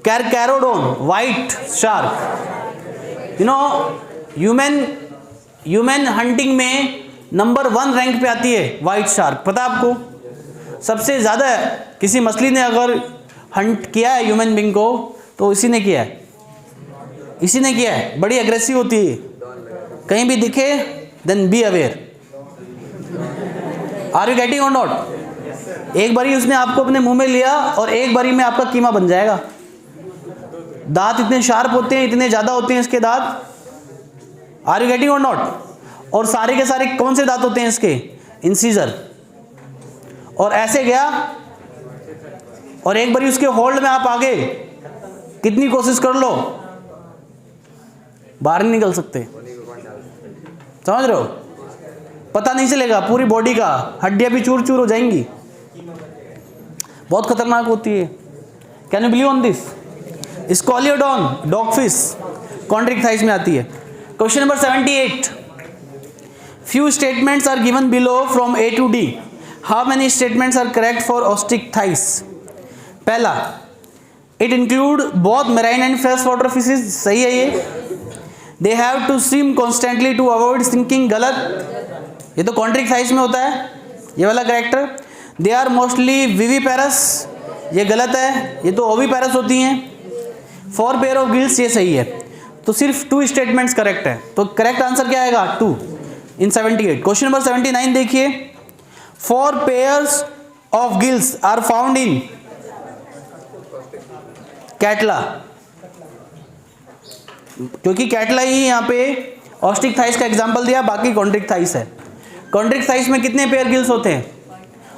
Carcharodon, white shark, you know, human hunting में नंबर 1 रैंक पे आती है व्हाइट शार्क, पता आपको? सबसे ज्यादा किसी मछली ने अगर हंट किया है ह्यूमन बीइंग को तो इसी ने किया है, इसी ने किया है। बड़ी एग्रेसिव होती है, कहीं भी दिखे then be aware. Are you getting or not? एक बारी उसने आपको अपने मुंह में लिया और एक बारी में आपका कीमा बन जाएगा। दांत इतने शार्प होते हैं, इतने ज्यादा होते हैं इसके दांत। Are you getting or not? और सारे के सारे कौन से दांत होते हैं इसके? इंसीजर। और ऐसे गया और एक बारी उसके होल्ड में आप आ गए, कितनी कोशिश कर लो बाहर नहीं निकल सकते, समझ रहे हो? पता नहीं चलेगा, पूरी बॉडी का हड्डियां भी चूर चूर हो जाएंगी, बहुत खतरनाक होती है। Can you believe on this? Scoliodon, dogfish, chondrichthyes में आती है। Question number 78, few statements are given below from A to D, how many statements are correct for osteichthyes? पहला, it include both marine and fresh water fishes, सही है ये। They have to swim constantly to avoid sinking, गलत, ये तो कॉन्ड्रिक thighs में होता है, ये वाला character. They are mostly viviparous, ये गलत है, ये तो ओविपेरस होती हैं। 4 पेयर ऑफ गिल्स, ये सही है। तो सिर्फ 2 स्टेटमेंट्स करेक्ट है, तो करेक्ट आंसर क्या आएगा? 2 इन 78। क्वेश्चन नंबर 79 देखिए, 4 pairs of gills are found in Catla, क्योंकि कैटला ही यहाँ पे ऑस्टिक थाइस का एग्जांपल दिया, बाकी कॉन्ड्रिक थाइस है। कॉन्ड्रिक थाइस में कितने पेयर गिल्स होते हैं?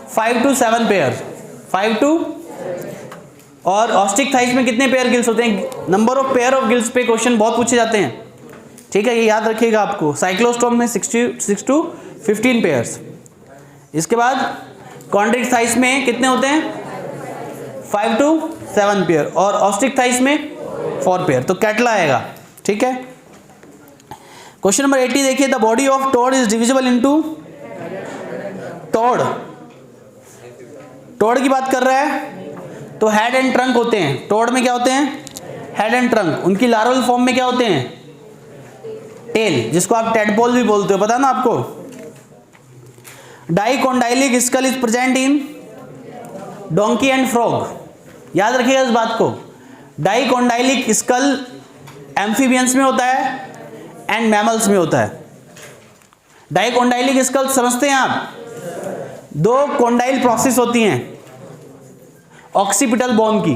5 to 7 पेयर, 5 to, और ऑस्टिक थाइस में कितने पेयर गिल्स होते हैं? Number of pair of gills पे क्वेश्चन बहुत पूछे जाते हैं, ठीक है, ये याद रखिएगा आपको। साइक्लोस्टोम में 6 to 15 पेयर्स। इसके बाद कॉन्ड्रिक थाइस में कितने होते हैं? 5 to 7 पेयर, और ऑस्टिक थाइस में 4 पेयर, तो कैटला आएगा, ठीक है। क्वेश्चन नंबर 80 देखिए, the body of toad is divisible into, toad, toad की बात कर रहा है तो हेड एंड ट्रंक होते हैं। टोड में क्या होते हैं? Head and trunk. उनकी लार्वल फॉर्म में क्या होते हैं? टेल, जिसको आप टेडपोल भी बोलते हो, पता ना आपको। Dicondylic skull is present in donkey and frog, याद रखिएगा इस बात को। डाइकोंडाइलिक स्कल एम्फीबियंस में होता है एंड मैमल्स में होता है। डाइकोंडाइलिक स्कल समझते हैं आप? दो कोंडाइल प्रोसेस होती हैं ऑक्सीपिटल बोन की,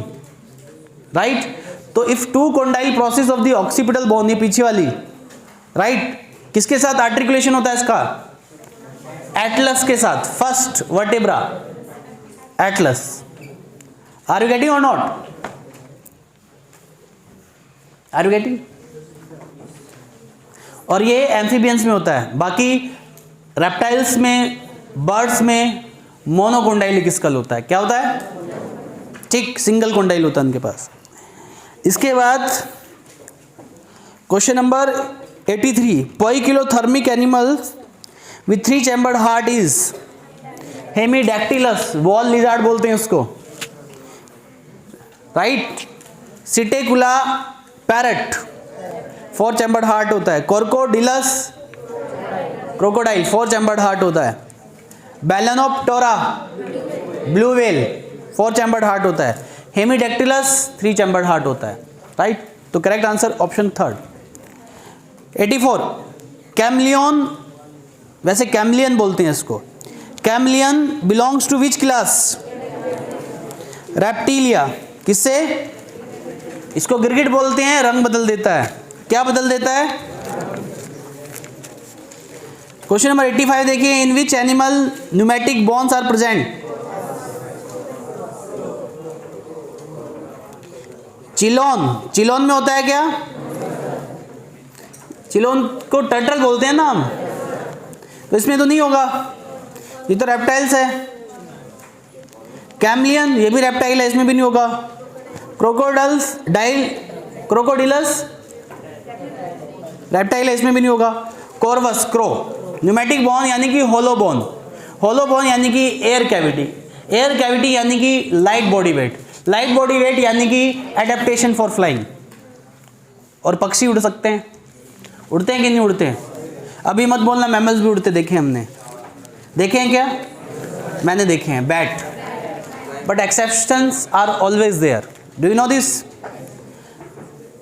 राइट। तो if two condyle process of the occipital bone, ये पीछे वाली, राइट, किसके साथ आर्टिकुलेशन होता है इसका? एटलस के साथ, first vertebra atlas. Are you getting or not? Are you getting? और ये एम्फीबियंस में होता है। बाकी रेप्टाइल्स में, बर्ड्स में मोनोकोंडाइलिक स्कल होता है। क्या होता है? ठीक, सिंगल कोंडाइल होता है उनके पास। इसके बाद question number 83, poikilothermic animals with 3 chambered heart is Hemidactylus, wall lizard बोलते हैं उसको, right. Psittacula parrot 4 chambered heart होता है। कोर्कोडिलस क्रोकोडाइल 4 चैम्बर्ड हार्ट होता है। Balaenoptera blue whale 4 chambered heart होता है। हेमीडैक्टिलस 3 चैम्बर्ड हार्ट होता है, राइट। तो करेक्ट आंसर ऑप्शन 3। 84, कैमलियन, वैसे कैमलियन बोलते हैं इसको। Chameleon belongs to which class? Reptilia. किससे? इसको गिरगिट बोलते हैं, रंग बदल देता है। क्या बदल देता है? क्वेश्चन नंबर 85 देखिए, in which animal pneumatic bones are present? Chelone, Chelone में होता है क्या? चिलोन को टर्टल बोलते हैं ना हम, तो इसमें तो नहीं होगा, ये तो रेप्टाइल्स है। कैमलियन, ये भी रेप्टाइल है, इसमें भी नहीं होगा। क्रोकोडिलस रेप्टाइल है, इसमें भी नहीं होगा। Corvus, crow. न्यूमेटिक बोन यानी कि होलो बोन, होलो बोन यानी कि एयर कैविटी, एयर कैविटी यानी कि light body weight, light body weight यानी कि एडेप्टेशन फॉर फ्लाइंग। और पक्षी उड़ सकते हैं, उड़ते हैं कि नहीं उड़ते हैं? अभी मत बोलना मैमल्स भी उड़ते देखे हमने, देखे हैं क्या? मैंने देखे हैं, bat. But exceptions are always there, do you know this?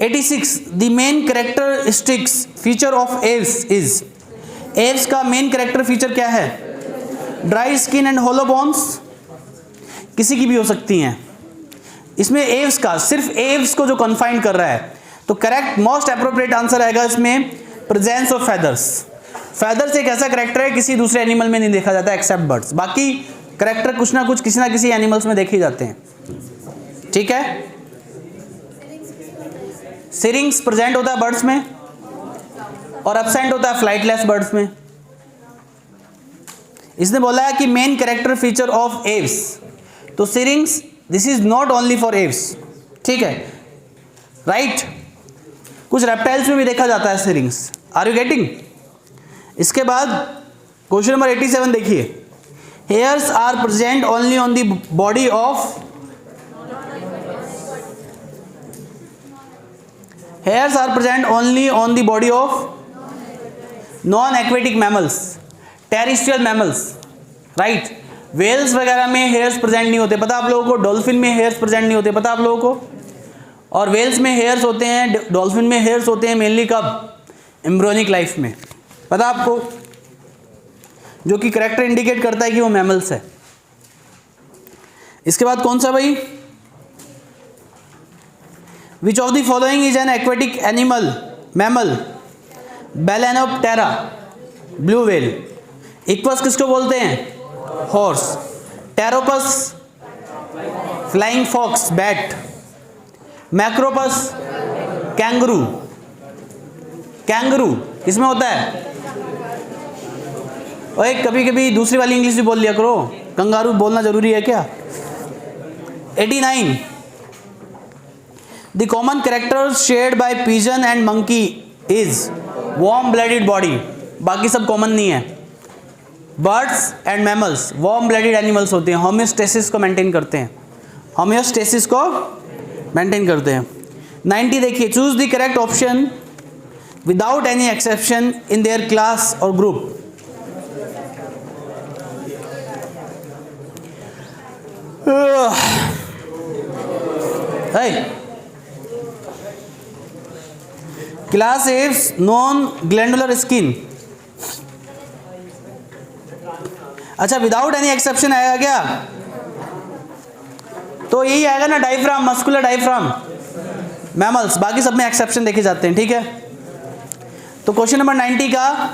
86, the main characteristics feature of Aves is, Aves का मेन कैरेक्टर फीचर क्या है? Dry skin and hollow bones, किसी की भी हो सकती हैं। इसमें एव्स का, सिर्फ एव्स को जो कन्फाइंड कर रहा है, तो करेक्ट मोस्ट अप्रोप्रिएट आंसर आएगा इसमें प्रेजेंस ऑफ फेदर्स। फेदर्स एक ऐसा करेक्टर है किसी दूसरे एनिमल में नहीं देखा जाता एक्सेप्ट बर्ड्स, बाकी करेक्टर कुछ ना कुछ किसी ना किसी एनिमल्स में देखे जाते हैं, ठीक है। सिरिंग्स प्रेजेंट होता है बर्ड्स में और एब्सेंट होता है फ्लाइटलेस बर्ड्स में। इसने बोला है कि main character feature of Aves, तो syrinx, this is not only for Aves, ठीक है, राइट। कुछ रेप्टाइल्स में भी देखा जाता है सिरिंग्स। Are you getting? इसके बाद क्वेश्चन नंबर 87 देखिए, hairs are present only on the body of, hairs are present only on the body of non-aquatic mammals, terrestrial mammals, right? whales वगैरह में hairs present नहीं होते, पता आप लोगों को? डॉल्फिन में hairs present नहीं होते, पता आप लोगों को? और whales में hairs होते हैं, डॉल्फिन में hairs होते हैं मेनली कब? एम्ब्रियोनिक लाइफ में, पता आपको? जो कि करेक्टर इंडिकेट करता है कि वो मैमल्स है। इसके बाद कौन सा भाई? Which of the following is an aquatic animal, mammal? Balanoptera, blue whale. Equus किसको बोलते हैं? Horse. Pteropus, flying fox, bat. Macropus, kangaroo. Kangaroo किसमें होता है? ओए कभी कभी दूसरी वाली इंग्लिश भी बोल लिया करो, कंगारू बोलना जरूरी है क्या? 89, The common characters shared by pigeon and monkey is warm-blooded body. बाकी सब कॉमन नहीं है। Birds and mammals warm-blooded animals होते हैं, होम्योस्टेसिस को मेंटेन करते हैं, होम्योस्टेसिस को मेंटेन करते हैं। 90 देखिए, choose the correct option without any exception in their class और group. Class is non glandular skin. अच्छा, विदाउट एनी एक्सेप्शन आएगा क्या? तो यही आएगा ना, डायफ्राम, मस्कुलर डायफ्राम, मैमल्स, बाकी सब में एक्सेप्शन देखे जाते हैं, ठीक है। तो क्वेश्चन नंबर 90 का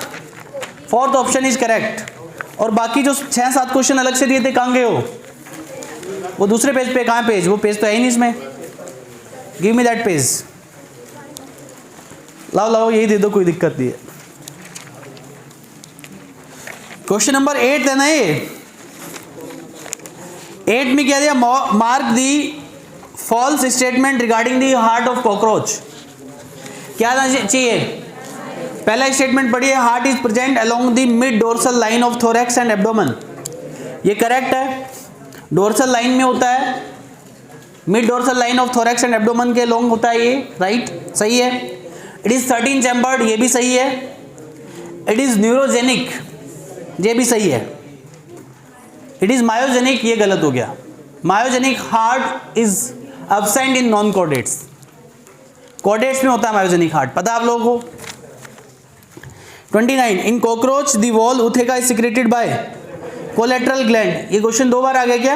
फोर्थ ऑप्शन इज करेक्ट। और बाकी जो 6-7 क्वेश्चन अलग से दिए थे, कहाँ गए हो? वो दूसरे पेज पे, कहाँ पेज? वो पेज तो है ही नहीं इसमें। Give me that page. लाओ लाओ, यही दे दो, कोई दिक्कत नहीं है। क्वेश्चन नंबर 8 है ना ये। 8 में क्या दिया? Mark the false statement regarding the heart of cockroach. क्या चाहिए? पहला स्टेटमेंट पढ़िए, heart is present along the mid dorsal line of thorax and abdomen. ये करेक्ट है, डोर्सल लाइन में होता है, mid dorsal line of thorax and abdomen के लॉन्ग होता है ये, राइट, सही है। इट इज 13 चैम्बर्ड, ये भी सही है। इट इज न्यूरोजेनिक, ये भी सही है। इट इज मायोजेनिक, ये गलत हो गया। Myogenic heart is absent in non chordates, chordates में होता है मायोजेनिक हार्ट, पता है आप लोगों को। 29 in cockroach the wall ootheca is secreted by collateral gland. ये क्वेश्चन 2 बार आ गया क्या?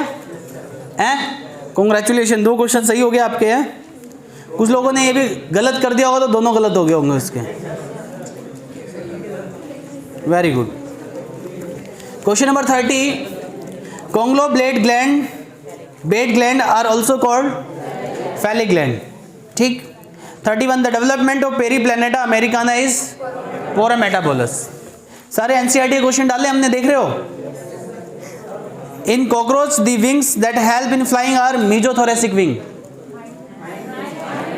हैं? कॉन्ग्रेचुलेशन, 2 क्वेश्चन सही हो गए आपके हैं। कुछ लोगों ने ये भी गलत कर दिया होगा, तो दोनों गलत हो गए होंगे इसके। Very good. Question number 30 conglobate gland, bed gland are also called phallic gland, ठीक। 31 the development of Periplaneta americana is paurometabolous. सारे एनसीईआरटी क्वेश्चन डाले हमने, देख रहे हो। In cockroach the wings that help in flying are mesothoracic wing,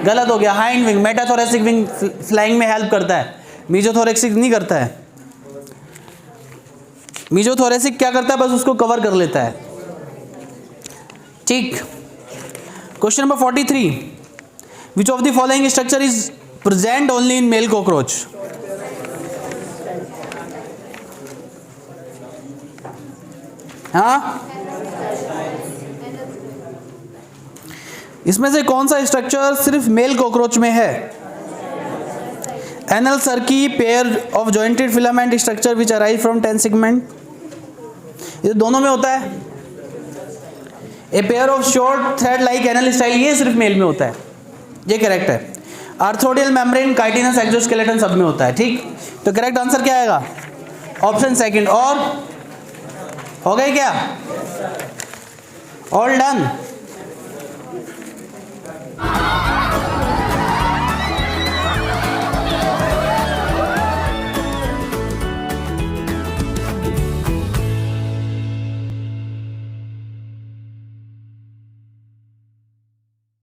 गलत हो गया। Hind wing, metathoracic wing flying में हेल्प करता है, मीजोथोरेसिक नहीं करता है। मीजोथोरेसिक क्या करता है? बस उसको कवर कर लेता है, ठीक। Question number 43 which of the following structure is present only in male cockroach? हाँ, इसमें से कौन सा स्ट्रक्चर सिर्फ मेल कॉकरोच में है? Anal cerci, pair of jointed filament structure which arise from 10 segment, ये दोनों में होता है। A pair of short thread like anal style, ये सिर्फ मेल में होता है, ये करेक्ट है। आर्थोडियल मेम्ब्रेन, काइटिनस, एक्सोस्केलेटन सब में होता है, ठीक। तो करेक्ट आंसर क्या आएगा? Option second. और हो गए क्या? All done.